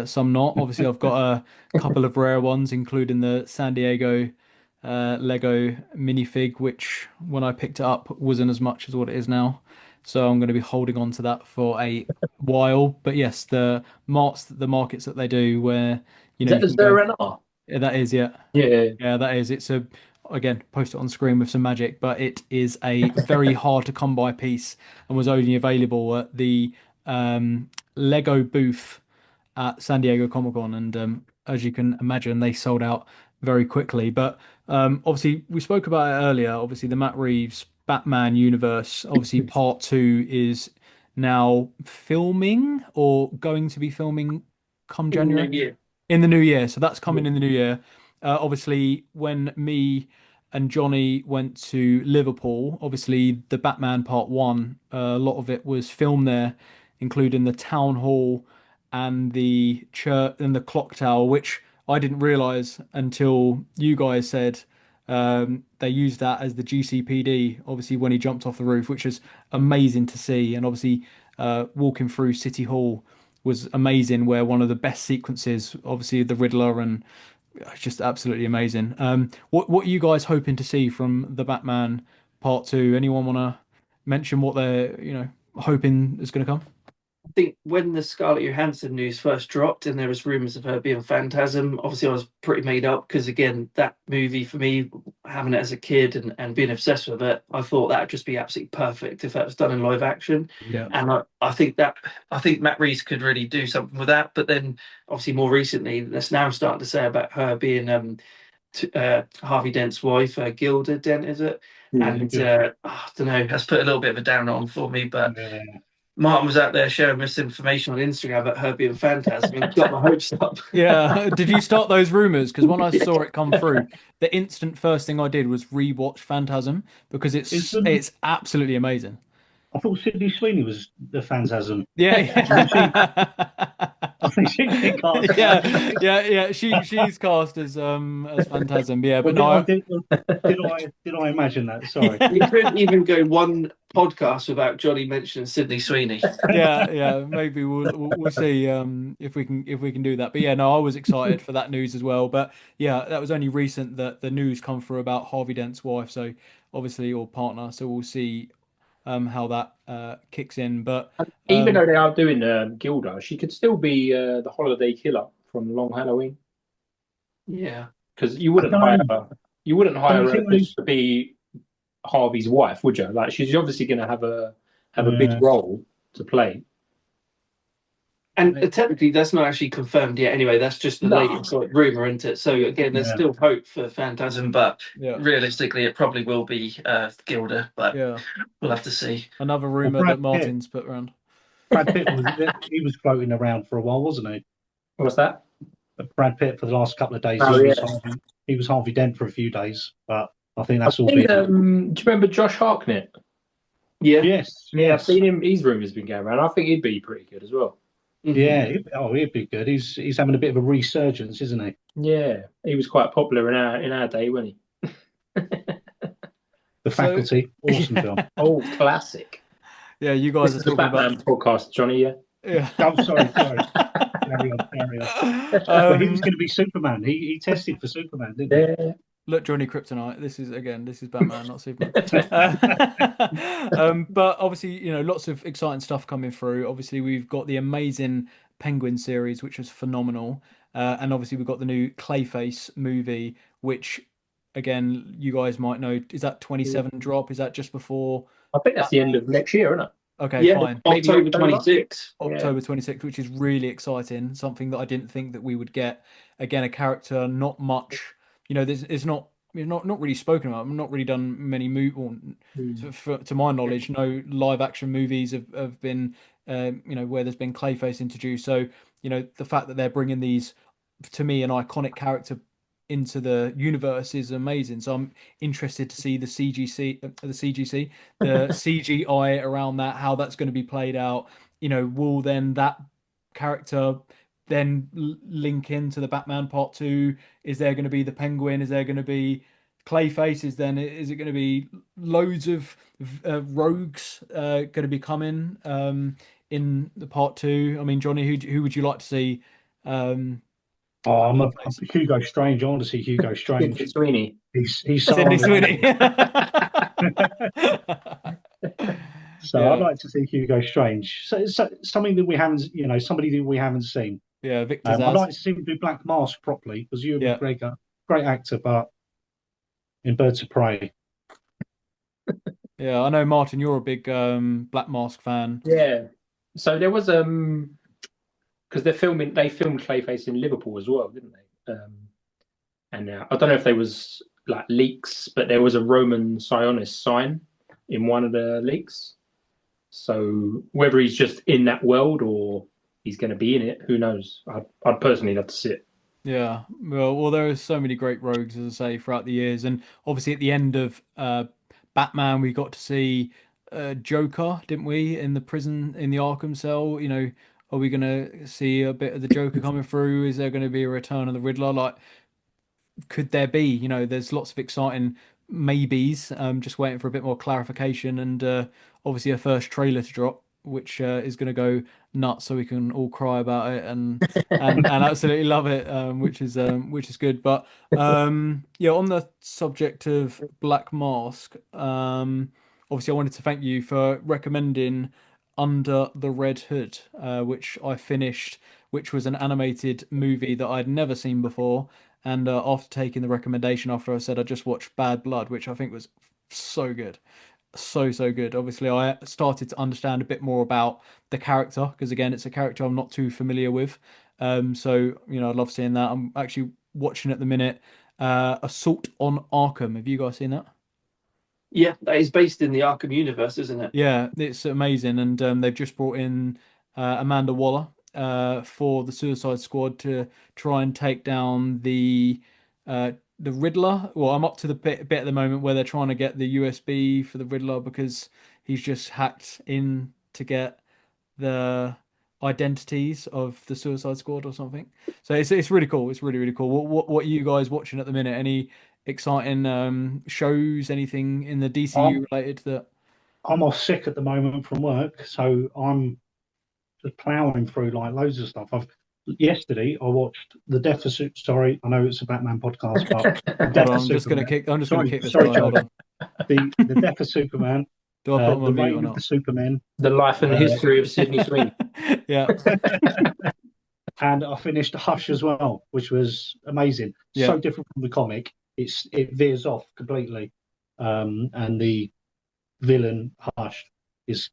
some not. Obviously, I've got a couple of rare ones, including the San Diego Lego minifig, which when I picked it up wasn't as much as what it is now. So I'm going to be holding on to that for a while. But yes, the markets that they do where Is you that the can go. Zero R? Yeah, that is, yeah. Yeah, Yeah, that is. It's a again, post it on screen with some magic, but it is a very hard to come by piece and was only available at the Lego booth at San Diego Comic Con, and as you can imagine, they sold out very quickly. But obviously, we spoke about it earlier. Obviously, the Matt Reeves Batman universe, obviously, part two is now filming or going to be filming come In the January new year. in the new year. So that's yeah. coming in the new year. Obviously, when me and Johnny went to Liverpool, obviously the Batman Part One, a lot of it was filmed there, including the town hall and the church and the clock tower, which I didn't realize until you guys said they used that as the GCPD. Obviously, when he jumped off the roof, which is amazing to see, and obviously walking through City Hall was amazing. Where one of the best sequences, obviously the Riddler, and it's just absolutely amazing. What are you guys hoping to see from the Batman Part Two? Anyone want to mention what they're hoping is going to come? I think when the Scarlett Johansson news first dropped and there was rumors of her being Phantasm, obviously I was pretty made up because again, that movie for me, having it as a kid and being obsessed with it, I thought that would just be absolutely perfect if that was done in live action. Yeah. And I think Matt Reeves could really do something with that. But then obviously more recently, that's now starting to say about her being Harvey Dent's wife, Gilda Dent, is it? Yeah. And I don't know, that's put a little bit of a down on for me, but Yeah. Martin was out there sharing misinformation on Instagram about her being Phantasm and got my hopes up. Yeah. Did you start those rumors? Because when I saw it come through, the instant first thing I did was rewatch Phantasm because it's absolutely amazing. I thought Sydney Sweeney was the Phantasm. Yeah, I think she's been cast. yeah. She's cast as Phantasm. Yeah, but Well, no. did I imagine that? Sorry. You couldn't even go one podcast without Johnny mentioning Sydney Sweeney. Yeah. Maybe we'll see if we can do that. But yeah, no, I was excited for that news as well. But yeah, that was only recent that the news come through about Harvey Dent's wife, so obviously or partner. So we'll see how that kicks in. But Even though they are doing Gilda, she could still be the holiday killer from Long Halloween. Yeah. Because you wouldn't hire her just to be Harvey's wife, would you? Like she's obviously going to have a big role to play. And technically, that's not actually confirmed yet. Anyway, that's just the latest rumor, isn't it? So again, there's still hope for Phantasm, but realistically, it probably will be Gilda. But we'll have to see. Another rumor that Martin's put around. Brad Pitt he was floating around for a while, wasn't he? What's that? Brad Pitt for the last couple of days. He was Harvey Dent for a few days, but I think that's all been. Do you remember Josh Hartnett? Yeah. Yes. Yeah, I've seen him. His rumors been going around. I think he'd be pretty good as well. Mm-hmm. Yeah, he'd be good. He's having a bit of a resurgence, isn't he? Yeah, he was quite popular in our day, wasn't he? The Faculty, awesome film. Oh, classic. Yeah, you guys This are is talking the Batman podcast, Johnny. Yeah. Oh, sorry. Carry on, carry on. Well, he was going to be Superman. He tested for Superman, didn't he? Yeah. Look, Johnny Kryptonite. This is Batman, not Superman. But obviously, lots of exciting stuff coming through. Obviously, we've got the amazing Penguin series, which was phenomenal, and obviously we've got the new Clayface movie, which, again, you guys might know. Is that 27 drop? Is that just before? I think that's the end of next year, isn't it? Okay, Yeah, fine. Maybe October October? 26th. October 26th, which is really exciting. Something that I didn't think that we would get. Again, a character not much. There's not really spoken about. I've not really done many to my knowledge, no live action movies have been where there's been Clayface introduced. So the fact that they're bringing these, to me, an iconic character into the universe is amazing. So I'm interested to see the CGI around that, how that's going to be played out. Will then that character then link into the Batman Part 2? Is there going to be the Penguin? Is there going to be Clayface? Is it going to be loads of rogues going to be coming in the Part 2? I mean, Johnny, who would you like to see? I'm a Hugo Strange. I want to see Hugo Strange. Sweeney. He's so Sydney Sweeney. So Yeah. I'd like to see Hugo Strange. So it's something that we haven't, somebody that we haven't seen. Yeah, Victor I'd Zsasz. like to see him do Black Mask properly because Ewan Yeah. McGregor, great actor, but in Birds of Prey. Yeah, I know, Martin, you're a big Black Mask fan. Yeah. So there was because they filmed Clayface in Liverpool as well, didn't they? And I don't know if there was like leaks, but there was a Roman Sionis sign in one of the leaks. So whether he's just in that world or he's going to be in it, who knows? I'd personally love to see it. Yeah, well, there are so many great rogues, as I say, throughout the years, and obviously at the end of Batman, we got to see Joker, didn't we, in the prison in the Arkham cell? Are we going to see a bit of the Joker coming through? Is there going to be a return of the Riddler? Like, could there be? There's lots of exciting maybes. Just waiting for a bit more clarification, and obviously a first trailer to drop, which is going to go nuts, so we can all cry about it and absolutely love it, which is good. But yeah, on the subject of Black Mask, obviously I wanted to thank you for recommending Under the Red Hood, which I finished, which was an animated movie that I'd never seen before. And after taking the recommendation, after I said I just watched Bad Blood, which I think was so good, so good. Obviously, I started to understand a bit more about the character because, again, it's a character I'm not too familiar with. So I love seeing that. I'm actually watching at the minute Assault on Arkham. Have you guys seen that? Yeah, that is based in the Arkham universe, isn't it? Yeah, it's amazing, and they've just brought in Amanda Waller for the Suicide Squad to try and take down the Riddler. Well, I'm up to the bit at the moment where they're trying to get the USB for the Riddler because he's just hacked in to get the identities of the Suicide Squad or something. So it's really cool. It's really cool. What are you guys watching at the minute? Any exciting shows? Anything in the DCU related that? I'm off sick at the moment from work, so I'm just ploughing through like loads of stuff. Yesterday I watched The Death of Superman. Sorry, I know it's a Batman podcast, but Hold on, I'm just gonna kick this sorry, guy. Hold on. The Death of Superman, Do I put him The on mute or Reign of not? the Supermen, The life and history of Sydney Sweeney. Yeah. and I finished Hush as well, which was amazing. Yeah. So different from the comic. It veers off completely, and the villain Hush is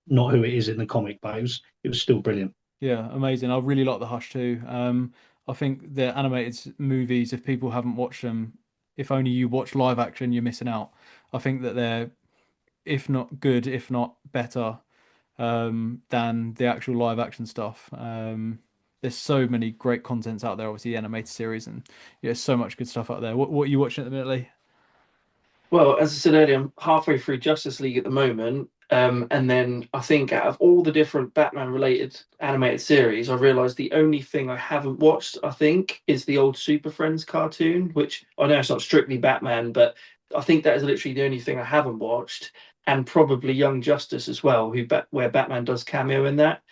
not who it is in the comic, but it was still brilliant. Yeah, amazing. I really like the Hush too. I think the animated movies, if people haven't watched them, if only you watch live action, you're missing out. I think that they're, if not good, if not better, than the actual live action stuff. There's so many great contents out there, obviously the animated series, and yeah, so much good stuff out there. What are you watching at the minute, Leigh? Well, as I said earlier, I'm halfway through Justice League at the moment. And then I think out of all the different Batman-related animated series, I realised the only thing I haven't watched, I think, is the old Super Friends cartoon, which I know it's not strictly Batman, but I think that is literally the only thing I haven't watched, and probably Young Justice as well, where Batman does cameo in that.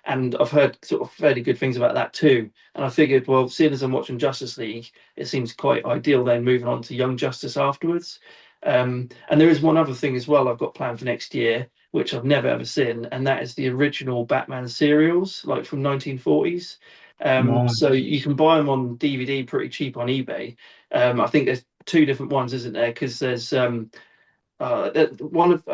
and I've heard sort of fairly good things about that too. And I figured, well, seeing as I'm watching Justice League, it seems quite ideal then moving on to Young Justice afterwards. And there is one other thing as well I've got planned for next year, which I've never ever seen, and that is the original Batman serials, like from 1940s. So Nice. you can buy them on DVD pretty cheap on eBay. I think there's two different ones, isn't there? Because there's I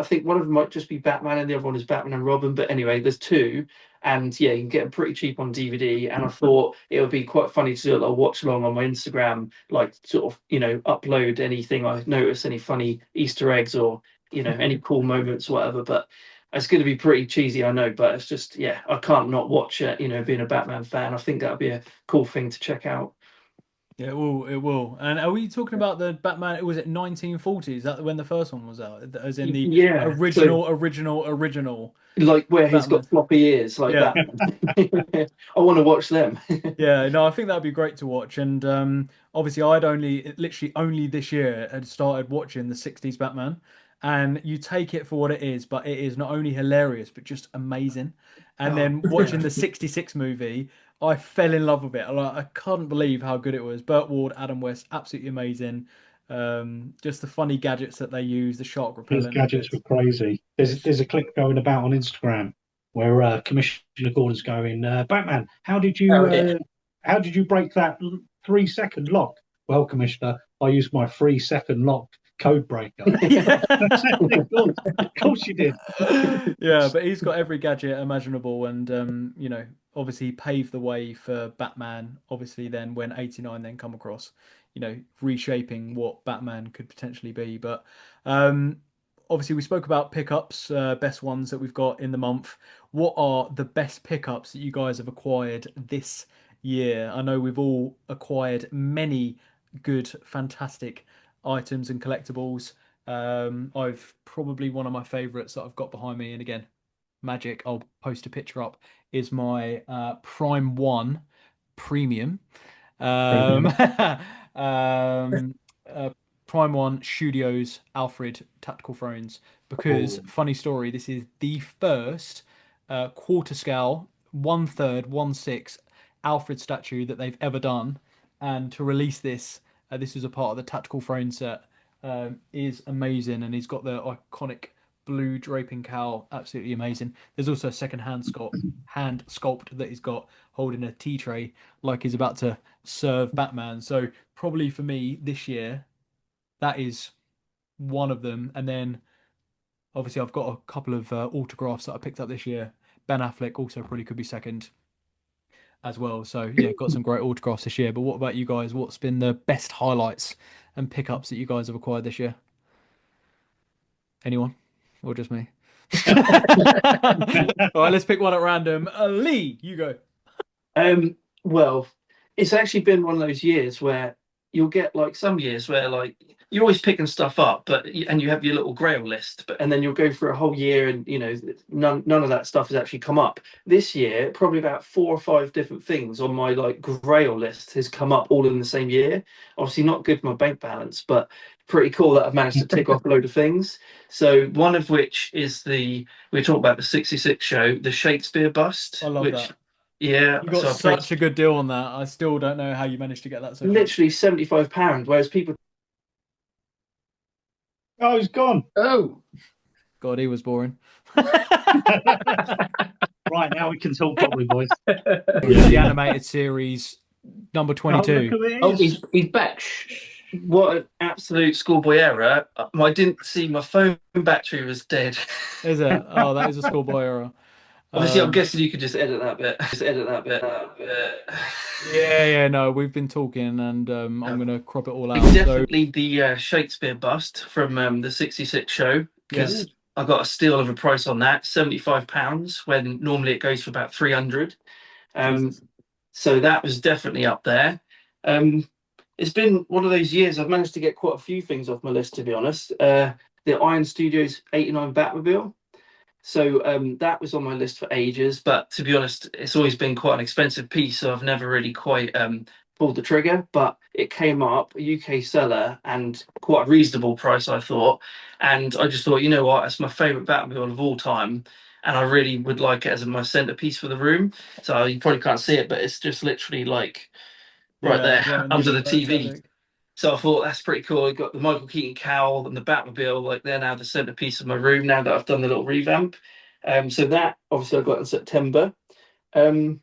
think one of them might just be Batman, and the other one is Batman and Robin. But anyway, there's two, and yeah, you can get them pretty cheap on DVD. And I thought it would be quite funny to do a little watch along on my Instagram, like sort of upload anything I notice, any funny Easter eggs or any cool moments, whatever. But it's going to be pretty cheesy, I know, but it's just I can't not watch it. Being a Batman fan, I think that would be a cool thing to check out. Yeah, it will. It will. And are we talking about the Batman? Was it 1940s? Is that when the first one was out? As in the Yeah, so original like where he's Batman? got floppy ears like Yeah. that. I want to watch them. Yeah, no, I think that'd be great to watch. And obviously, I'd literally only this year had started watching the 60s Batman. And you take it for what it is, but it is not only hilarious, but just amazing. And Oh, then watching the 66 movie, I fell in love with it. I couldn't believe how good it was. Burt Ward, Adam West, absolutely amazing. Just the funny gadgets that they use, the shark His repellent and gadgets were bits. crazy. There's a clip going about on Instagram where Commissioner Gordon's going, Batman, oh yeah. how did you break that 3 second lock? Well, Commissioner, I used my 3 second lock code breaker. Of course you did. Yeah, but he's got every gadget imaginable, and obviously paved the way for Batman. Obviously, then when 89 then come across, reshaping what Batman could potentially be. But obviously, we spoke about pickups, best ones that we've got in the month. What are the best pickups that you guys have acquired this year? I know we've all acquired many good, fantastic items and collectibles. I've probably one of my favorites that I've got behind me, and again, magic. I'll post a picture up. Is my Prime One Premium. Um, um, uh, Prime One Studios Alfred Tactical Thrones. Because Oh, funny story, this is the first quarter scale, 1/3, 1/6 Alfred statue that they've ever done, and to release this, this was a part of the Tactical Throne set. Is amazing, and he's got the iconic blue draping cowl, absolutely amazing. There's also a second hand sculpt that he's got holding a tea tray like he's about to serve Batman. So probably for me this year, that is one of them. And then obviously I've got a couple of autographs that I picked up this year. Ben Affleck also probably could be second as well. So yeah, got some great autographs this year. But what about you guys? What's been the best highlights and pickups that you guys have acquired this year? Anyone? Or just me? All right, let's pick one at random. Leigh, you go. Well, it's actually been one of those years where you'll get like some years where like you're always picking stuff up, but and you have your little grail list, but and then you'll go for a whole year and none of that stuff has actually come up. This year, probably about 4 or 5 different things on my like grail list has come up all in the same year. Obviously not good for my bank balance, but pretty cool that I've managed to tick off a load of things. So one of which is we talked about the 66 show, the Shakespeare bust, I love which that. yeah, You got so I paid such a good deal on that. I still don't know how you managed to get that so cheap. literally £75, whereas people oh, he's gone. Oh, God, he was boring. Right, now we can talk properly, boys. The animated series number Oh, look 22. who it oh, is. he's back. Shh. what an absolute schoolboy error. I didn't see my phone battery was dead. Is it? Oh, that is a schoolboy error. Obviously, I'm Um, guessing you could just edit that bit. Just edit that bit. yeah, no, we've been talking, and I'm gonna crop it all out. It's So definitely the Shakespeare bust from the 66 show because yes, I got a steal of a price on that, £75, when normally it goes for about 300. Um, Jesus. so that was definitely up there. It's been one of those years I've managed to get quite a few things off my list, to be honest. The Iron Studios 89 Batmobile. So that was on my list for ages, but to be honest, it's always been quite an expensive piece, so I've never really quite pulled the trigger. But it came up a UK seller and quite a reasonable price, I thought. And I just thought, you know what, it's my favourite Batmobile of all time. and I really would like it as my centerpiece for the room. So you probably can't see it, but it's just literally like right there under the TV. So I thought that's pretty cool. I got the Michael Keaton cowl and the Batmobile, like they're now the centerpiece of my room now that I've done the little revamp. So that obviously I got in September. Um,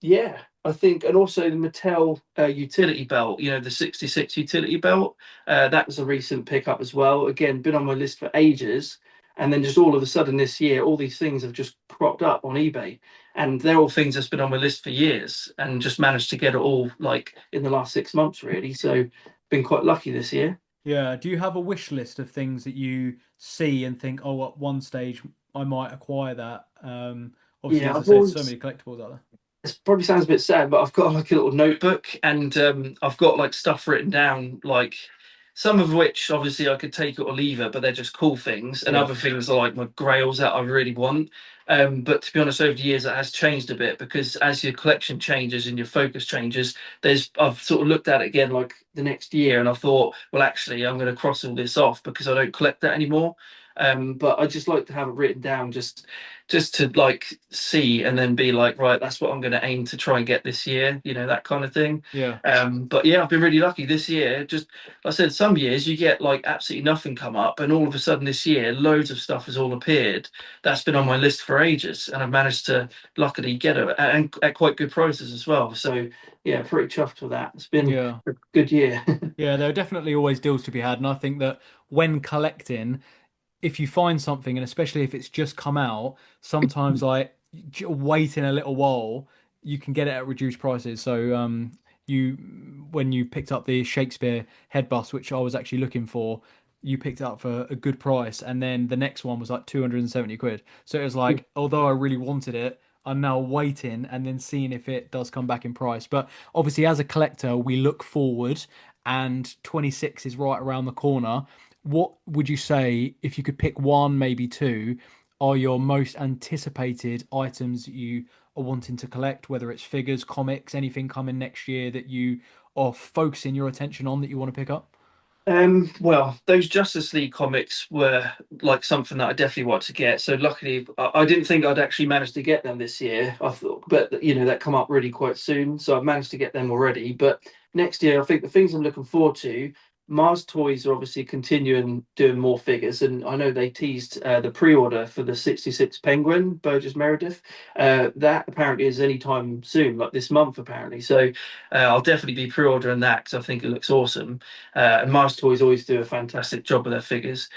yeah, I think, and also the Mattel utility belt, you know, the 66 utility belt. That was a recent pickup as well. Again, been on my list for ages. And then just all of a sudden this year, all these things have just cropped up on eBay. And they're all things that's been on my list for years and just managed to get it all like in the last 6 months, really. So been quite lucky this year. Yeah. Do you have a wish list of things that you see and think, oh, at one stage I might acquire that? Obviously, Yeah, as I I've said, there's so always many collectibles out there. it probably sounds a bit sad, but I've got like a little notebook and I've got like stuff written down, like some of which obviously I could take it or leave it, but they're just cool things, and Yeah. other things are like my grails that I really want. But to be honest, over the years it has changed a bit because as your collection changes and your focus changes, I've sort of looked at it again like the next year, and I thought, well, actually, I'm going to cross all this off because I don't collect that anymore. But I just like to have it written down, just to like see and then be like, right, that's what I'm going to aim to try and get this year, you know, that kind of thing. Yeah. But yeah, I've been really lucky this year. Just like I said, some years you get like absolutely nothing come up, and all of a sudden this year, loads of stuff has all appeared that's been on my list for ages, and I've managed to luckily get it and at quite good prices as well. So yeah, pretty chuffed with that. It's been Yeah. a good year. Yeah, there are definitely always deals to be had, and I think that when collecting, if you find something, and especially if it's just come out, sometimes like waiting a little while, you can get it at reduced prices. So you when you picked up the Shakespeare head bust, which I was actually looking for, you picked it up for a good price, and then the next one was like 270 quid. So it was like, although I really wanted it, I'm now waiting and then seeing if it does come back in price. But obviously, as a collector, we look forward, and 26 is right around the corner. What would you say, if you could pick one, maybe two, are your most anticipated items that you are wanting to collect, whether it's figures, comics, anything coming next year that you are focusing your attention on that you want to pick up? Well, those Justice League comics were like something that I definitely want to get. So luckily, I didn't think I'd actually manage to get them this year. I thought, but you know, that come up really quite soon, so I've managed to get them already. But next year, I think the things I'm looking forward to. Mars Toys are obviously continuing doing more figures, and I know they teased the pre-order for the 66 Penguin Burgess Meredith. That apparently is anytime soon, like this month apparently. So I'll definitely be pre-ordering that because I think it looks awesome. And Mars Toys always do a fantastic job with their figures.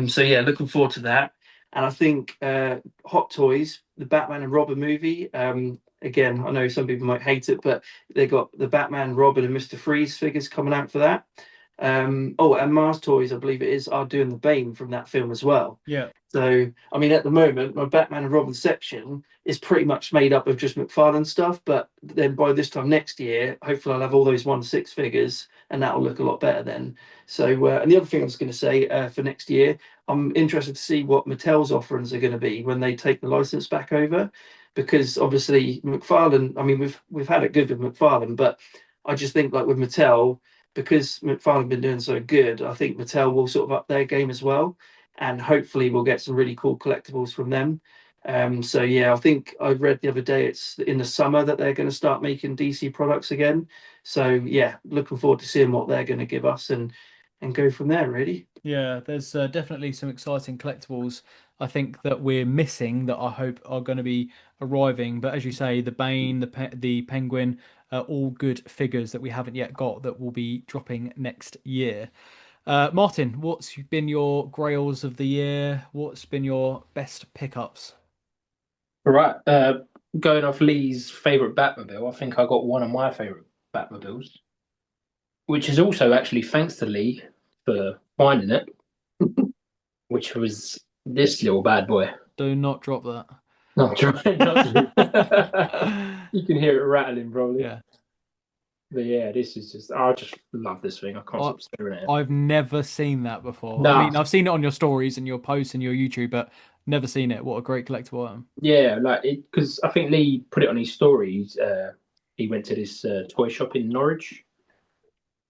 So yeah, looking forward to that. And I think Hot Toys, the Batman and Robin movie. Again, I know some people might hate it, but they got the Batman, Robin, and Mr. Freeze figures coming out for that. Oh, and Mars Toys, I believe it is, are doing the Bane from that film as well. Yeah. So, I mean, at the moment, my Batman and Robin section is pretty much made up of just McFarlane stuff. But then by this time next year, hopefully I'll have all those 1/6 figures, and that'll look a lot better then. So, and the other thing I was going to say for next year, I'm interested to see what Mattel's offerings are going to be when they take the license back over, because obviously McFarlane. I mean, we've had it good with McFarlane, but I just think like with Mattel, because McFarlane been doing so good, I think Mattel will sort of up their game as well, and hopefully we'll get some really cool collectibles from them. So yeah, I think I read the other day it's in the summer that they're going to start making DC products again. So yeah, looking forward to seeing what they're going to give us and go from there. Really. Yeah, there's definitely some exciting collectibles I think that we're missing that I hope are going to be arriving. But as you say, the Bane, the Penguin, all good figures that we haven't yet got that will be dropping next year. Martin, what's been your grails of the year? What's been your best pickups? All right. Going off Leigh's favorite Batmobile, I think I got one of my favorite Batmobiles, which is also actually thanks to Leigh for finding it, which was this little bad boy. Do not drop that. No, trying not to. You can hear it rattling, probably. Yeah. But yeah, this is just, I just love this thing. I can't I, stop staring at it. I've never seen that before. I Nah. mean, I've seen it on your stories and your posts and your YouTube, but never seen it. What a great collectible item. Yeah, like it, because I think Leigh put it on his stories. He went to this toy shop in Norwich,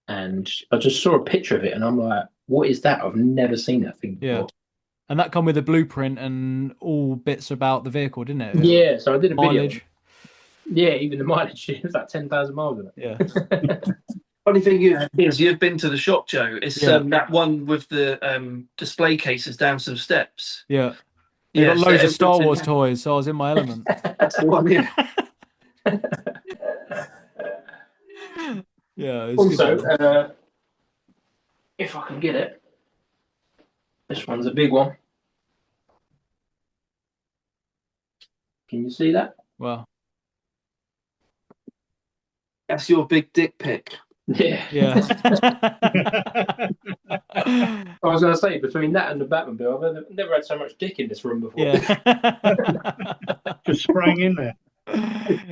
and I just saw a picture of it, and I'm like, "What is that? I've never seen that thing before." Yeah. And that come with a blueprint and all bits about the vehicle, didn't it? Yeah, so I did a video. Mileage. Yeah, even the mileage is like 10,000 miles in it. Yeah. Funny thing is, you've been to the shop, Joe. It's Yeah. that one with the display cases down some steps. Yeah. They got so loads of Star everyone's in Wars there. toys, so I was in my element. That's the one, yeah. Yeah. It was Also, good. if I can get it, this one's a big one. Can you see that? Wow. That's your big dick pic. Yeah. Yeah. I was going to say, between that and the Batmobile, I've never had so much dick in this room before. Yeah. Just sprang in there.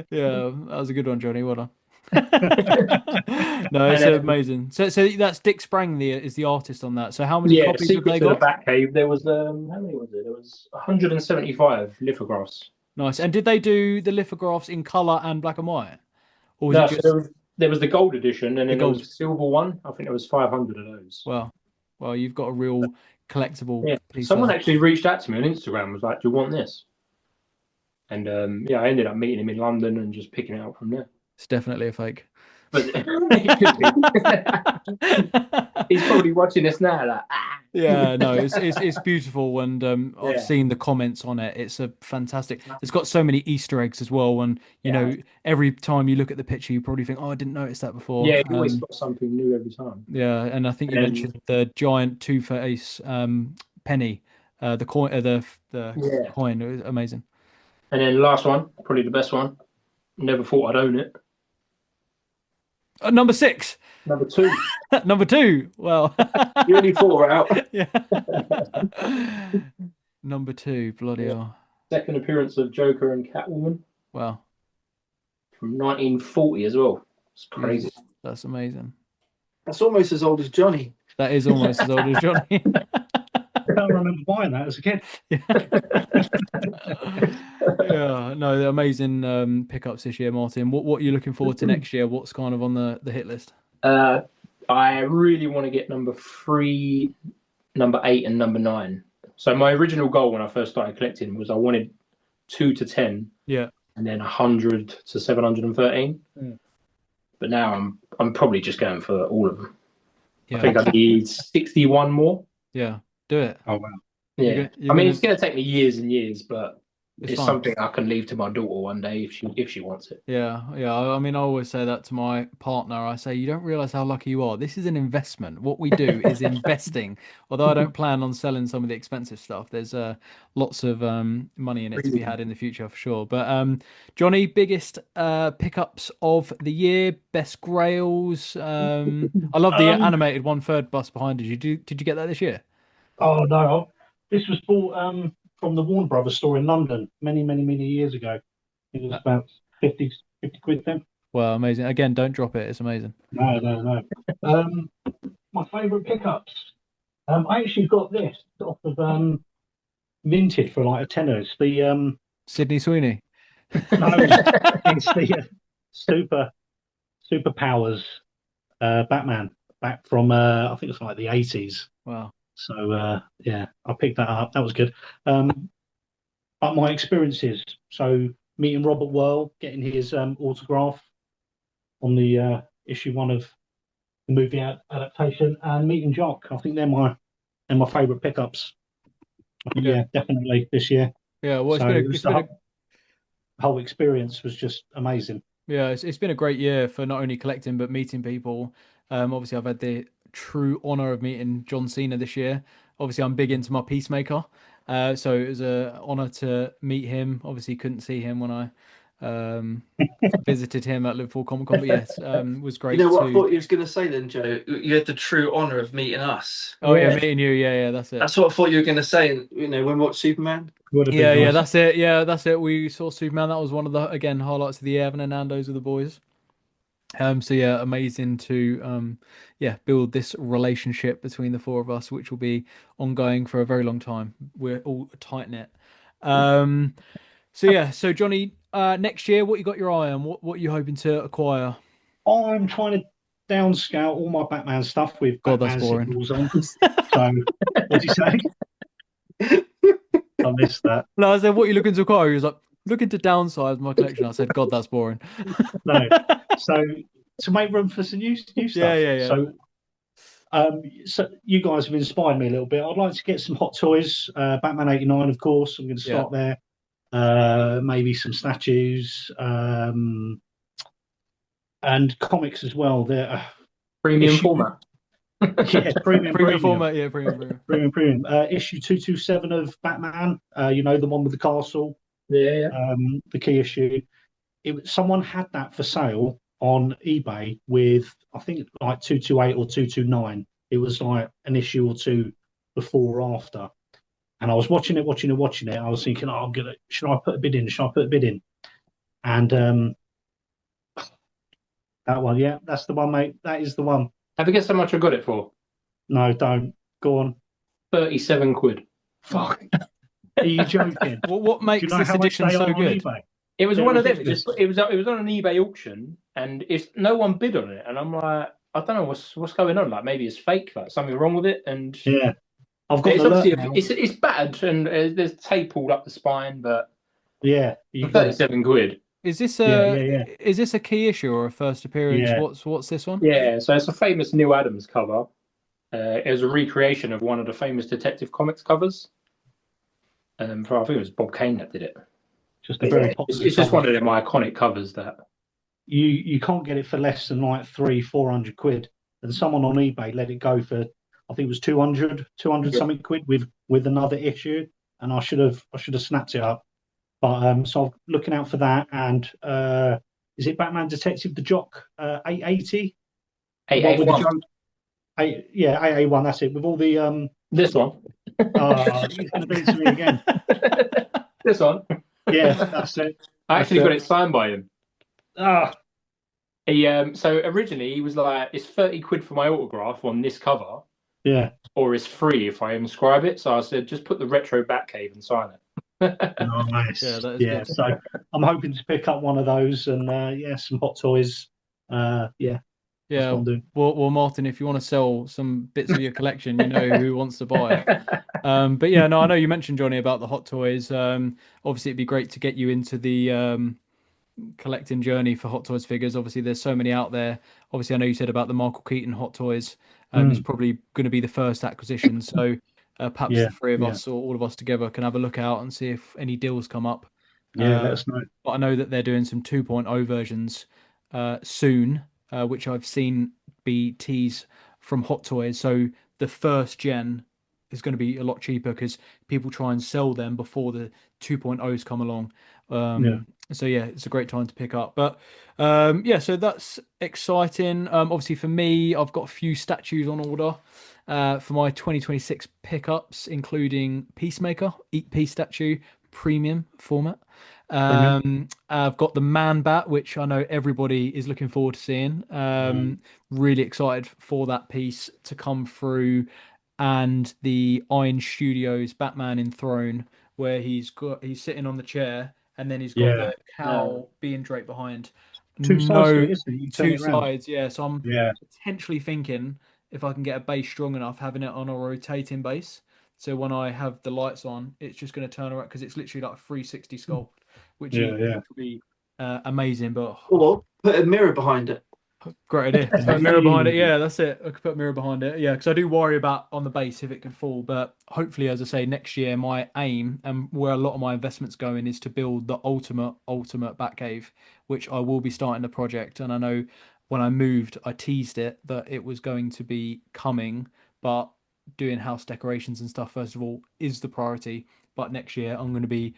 Yeah, that was a good one, Johnny. Well done. No, it's And, amazing. So that's Dick Sprang is the artist on that. So how many Yeah, copies have Secrets they of the got? Batcave, there was, how many was it? There was 175 lithographs. Nice. And did they do the lithographs in color and black and white? Or was No, it so just there was the gold edition, and then there was gold? a silver one. I think there was 500 of those. Well, you've got a real collectible Yeah, piece someone there. actually reached out to me on Instagram, was like, "Do you want this?" And yeah, I ended up meeting him in London and just picking it up from there. It's definitely a fake. But he's probably watching this now, like, Yeah, no, it's beautiful, and I've Yeah. seen the comments on it. It's a fantastic. It's got so many Easter eggs as well, and you Yeah. know, every time you look at the picture, you probably think, "Oh, I didn't notice that before." Yeah, he always got something new every time. Yeah, and I think you mentioned the giant Two-Face penny, the coin, the Yeah. coin. It was amazing. And then last one, probably the best one. Never thought I'd own it. Number 6. Number 2. Number 2. Well, You only 4 out. yeah. Number 2. Bloody hell. Second appearance of Joker and Catwoman Wow. from 1940 as well. It's crazy. Jesus, that's amazing. That's almost as old as Johnny. That is almost as old as Johnny. I don't remember buying that as a kid. Yeah, no, they're amazing pickups this year, Martin. What are you looking forward to next year? What's kind of on the hit list? I really want to get number 3, number 8, and number 9. So my original goal when I first started collecting was I wanted 2 to 10. Yeah. And then 100 to 713. But now I'm probably just going for all of them. Yeah. I think I need 61 more. Yeah, do it. Oh, wow. Yeah. You're I mean, gonna- it's going to take me years and years, but it's fine. something I can leave to my daughter one day if she wants it. Yeah. I mean, I always say that to my partner. I say, you don't realize how lucky you are. This is an investment. What we do is investing. Although I don't plan on selling some of the expensive stuff, there's lots of money in it to be had in the future for sure. But Johnny, biggest pickups of the year, best grails. I love the animated 1/3 bus behind you. Did you get that this year? Oh, no. This was bought from the Warner Brothers store in London many, many, many years ago. It was about 50 quid then. Well, amazing. Again, don't drop it. It's amazing. No. My favourite pickups. I actually got this off of Vinted for like a tenner. It's the Sydney Sweeney. no, it's the Superpowers Batman back from I think it's like the 80s. Wow. So yeah, I picked that up. That was good. But my experiences. So meeting Robert Whirl, getting his autograph on the issue 1 of the movie adaptation, and meeting Jock. I think they're my favourite pickups. Yeah, definitely this year. Yeah, well, the whole experience was just amazing. Yeah, it's been a great year for not only collecting but meeting people. Obviously, I've had the true honor of meeting John Cena this year. Obviously, I'm big into my Peacemaker, so it was an honor to meet him. Obviously, couldn't see him when I visited him at Liverpool Comic Con, but yes, it was great. You know what I thought you was going to say then, Joe? You had the true honour of meeting us. Oh yeah, meeting you. Yeah, that's it. That's what I thought you were going to say. You know, when we watched Superman. Yeah, that's it. Yeah, that's it. We saw Superman. That was one of the highlights of the year. Having a Nando's with the boys. So yeah, amazing to build this relationship between the 4 of us, which will be ongoing for a very long time. We're all tight knit. So Johnny, next year, what you got your eye on? What are you hoping to acquire? I'm trying to downscale all my Batman stuff with God, Batman that's boring. signals on. So, what do you say? I missed that. No, I said, what are you looking to acquire? He was like, looking to downsize my collection. I said, God, that's boring. No. So to make room for some new Yeah, stuff. yeah, yeah. So you guys have inspired me a little bit. I'd like to get some Hot Toys, Batman '89, of course. I'm going to start there. Maybe some statues, and comics as well. They're Premium format. yeah, premium format, yeah, premium. Issue 227 of Batman. The one with the castle. Yeah. The key issue. Someone had that for sale on eBay with, I think, like 228 or 229. It was like an issue or two before or after. And I was watching it. I was thinking, oh, should I put a bid in? And that one, yeah, that's the one, mate. That is the one. Have you guessed how much I got it for? No, don't. Go on. 37 quid. Fuck. Are you joking? What Do makes you know this how much edition they so are on good? eBay? It was They're one of them. ridiculous. It was on an eBay auction, and no one bid on it. And I'm like, I don't know what's going on. Like maybe it's fake. Like something wrong with it. And Yeah. I've got it's an obviously alert now. it's bad, and there's tape all up the spine. But Yeah, you got it. 37 quid. Is this Yeah. is this a key issue or a first appearance? Yeah. What's this one? Yeah. So it's a famous Neil Adams cover. It was a recreation of one of the famous Detective Comics covers. I think it was Bob Kane that did it. Just a very popular. It's just cover. one of them iconic covers that You can't get it for less than like 300-400 quid. And someone on eBay let it go for, I think it was 200 something quid with another issue, and I should have snapped it up. But so I'm looking out for that. And is it Batman Detective the Jock 880? 881. Yeah, 881. That's it. With all the This one. he's going to do it to me again. This one. Yeah, that's it. I actually got it signed by him. Ah, So originally he was like, it's 30 quid for my autograph on this cover, yeah. or it's free if I inscribe it. So I said, just put the retro Batcave and sign it. Nice. Yeah, that is Yeah. good. So I'm hoping to pick up one of those and some Hot Toys. Yeah. That's what I'm doing. Well, Martin, if you want to sell some bits of your collection, you know who wants to buy it. But yeah, no, I know you mentioned, Jonny, about the Hot Toys. Obviously, it'd be great to get you into the collecting journey for Hot Toys figures. Obviously, there's so many out there. Obviously, I know you said about the Michael Keaton Hot Toys. It's probably going to be the first acquisition. So perhaps the three of us or all of us together can have a look out and see if any deals come up. Yeah, let us know. But I know that they're doing some 2.0 versions soon, which I've seen be teased from Hot Toys. So the first gen is going to be a lot cheaper because people try and sell them before the 2.0s come along. So yeah, it's a great time to pick up. But so that's exciting. Obviously for me, I've got a few statues on order for my 2026 pickups, including Peacemaker, Eat Peace statue, premium format. I've got the Man Bat, which I know everybody is looking forward to seeing. Really excited for that piece to come through, and the Iron Studios Batman Enthroned, where he's sitting on the chair, and then he's got the cow being draped behind. Two sides to it, isn't it? You turn Two it around. sides, yeah. So I'm potentially thinking if I can get a base strong enough, having it on a rotating base. So when I have the lights on, it's just going to turn around because it's literally like a 360 sculpt, which will be amazing. But or put a mirror behind it. Great idea. Put a mirror behind it. Yeah, that's it. I could put a mirror behind it. Yeah, because I do worry about on the base if it can fall. But hopefully, as I say, next year my aim and where a lot of my investments going is to build the ultimate Batcave, which I will be starting the project. And I know when I moved, I teased it that it was going to be coming, but doing house decorations and stuff first of all is the priority. But next year I'm going to be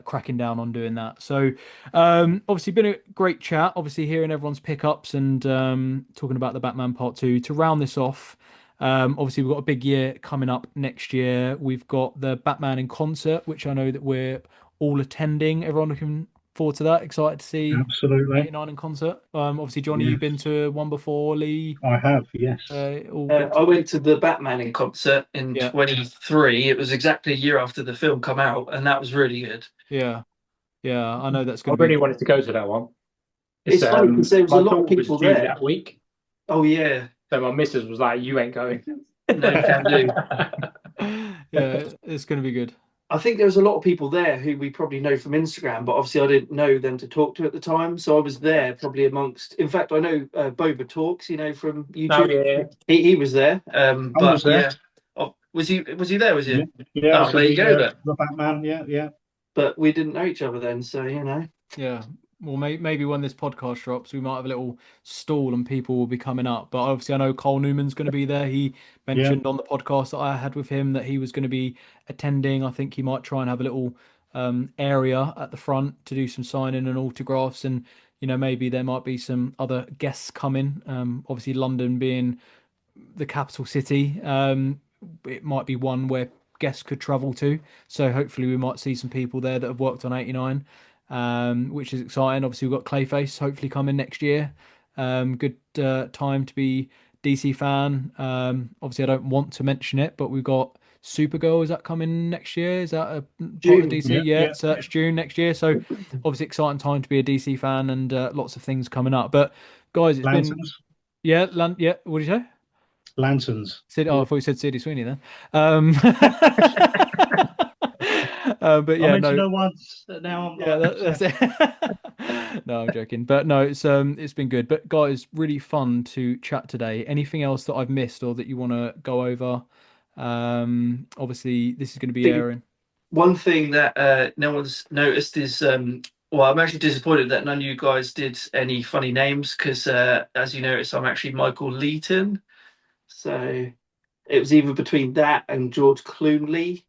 cracking down on doing that. So obviously been a great chat, obviously hearing everyone's pickups and talking about the Batman Part 2. To round this off, obviously we've got a big year coming up next year. We've got the Batman in concert, which I know that we're all attending. Everyone looking forward to that, excited to see absolutely 89 in concert. Obviously Jonny, you've been to one before. Leigh, I have, yes. I went to the Batman in concert in 23. It was exactly a year after the film come out, and that was really good. Yeah, I know that's I going to really be. wanted to go to that one. It's funny because there was a lot of daughter people was due there that week. Oh yeah. So my missus was like, "You ain't going." No, you can do. Yeah, it's going to be good. I think there was a lot of people there who we probably know from Instagram, but obviously I didn't know them to talk to at the time. So I was there probably amongst. In fact, I know Boba Talks, from YouTube. Oh yeah. He was there. I But was there. yeah, was he there? Was you? Yeah. Oh, there you go then. The Batman. Yeah. But we didn't know each other then, so Yeah. Well, maybe when this podcast drops, we might have a little stall and people will be coming up. But obviously, I know Cole Newman's going to be there. He mentioned on the podcast that I had with him that he was going to be attending. I think he might try and have a little area at the front to do some signing and autographs. And, maybe there might be some other guests coming. Obviously, London being the capital city, it might be one where guests could travel to. So hopefully we might see some people there that have worked on 89. Which is exciting. Obviously, we've got Clayface hopefully coming next year. Good time to be DC fan. Obviously, I don't want to mention it, but we've got Supergirl. Is that coming next year? Is that a part of DC? Yeah, so that's June next year. So obviously, exciting time to be a DC fan and lots of things coming up. But guys, it's Lanterns. been What did you say? Lanterns. I thought you said Sidney Sweeney then. But yeah, I mentioned no once. Now I'm that's it. No, I'm joking. But no, it's been good. But guys, really fun to chat today. Anything else that I've missed or that you want to go over? Obviously, this is going to be airing. One thing that no one's noticed is, well, I'm actually disappointed that none of you guys did any funny names because, as you notice, I'm actually Michael Leaton. So it was either between that and George Clooney.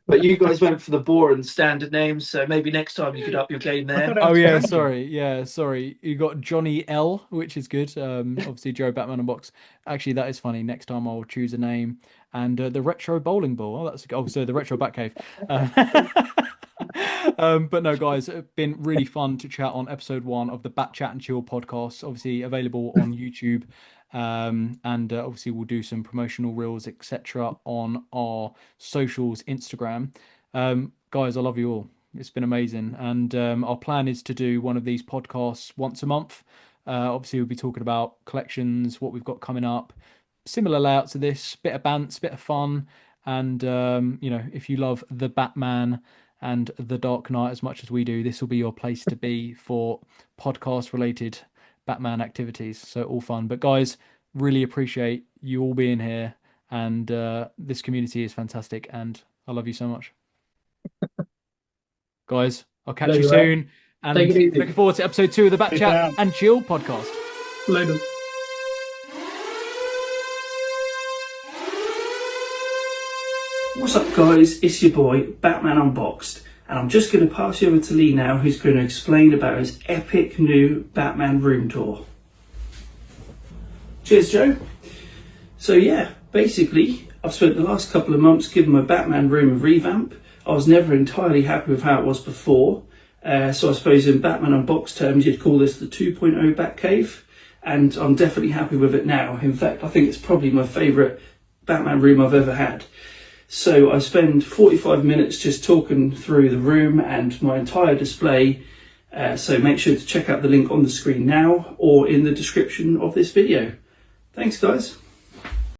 But you guys went for the boring standard names, so maybe next time you could up your game there. Oh yeah, sorry. You got Jonny L, which is good. Obviously Joe Batman and Box. Actually, that is funny. Next time I'll choose a name. And the retro bowling ball. So the retro Batcave. But no, guys, it's been really fun to chat on episode 1 of the Batchat and Chill podcast. Obviously available on YouTube. And obviously we'll do some promotional reels, etc. on our socials, Instagram. Guys, I love you all. It's been amazing. And our plan is to do one of these podcasts once a month. Obviously we'll be talking about collections, what we've got coming up, similar layout to this, bit of bants, bit of fun. And, if you love the Batman and the Dark Knight as much as we do, this will be your place to be for podcast related Batman activities. So all fun. But guys, really appreciate you all being here. And this community is fantastic. And I love you so much. Guys, I'll catch you soon. And looking forward to episode 2 of the Batchat and Chill podcast. Later. What's up, guys? It's your boy, Batman Unboxed. And I'm just going to pass you over to Leigh now, who's going to explain about his epic new Batman room tour. Cheers, Joe. So yeah, basically, I've spent the last couple of months giving my Batman room a revamp. I was never entirely happy with how it was before. So I suppose in Batman Unboxed terms, you'd call this the 2.0 Batcave. And I'm definitely happy with it now. In fact, I think it's probably my favourite Batman room I've ever had. So I spend 45 minutes just talking through the room and my entire display. So make sure to check out the link on the screen now or in the description of this video. Thanks, guys.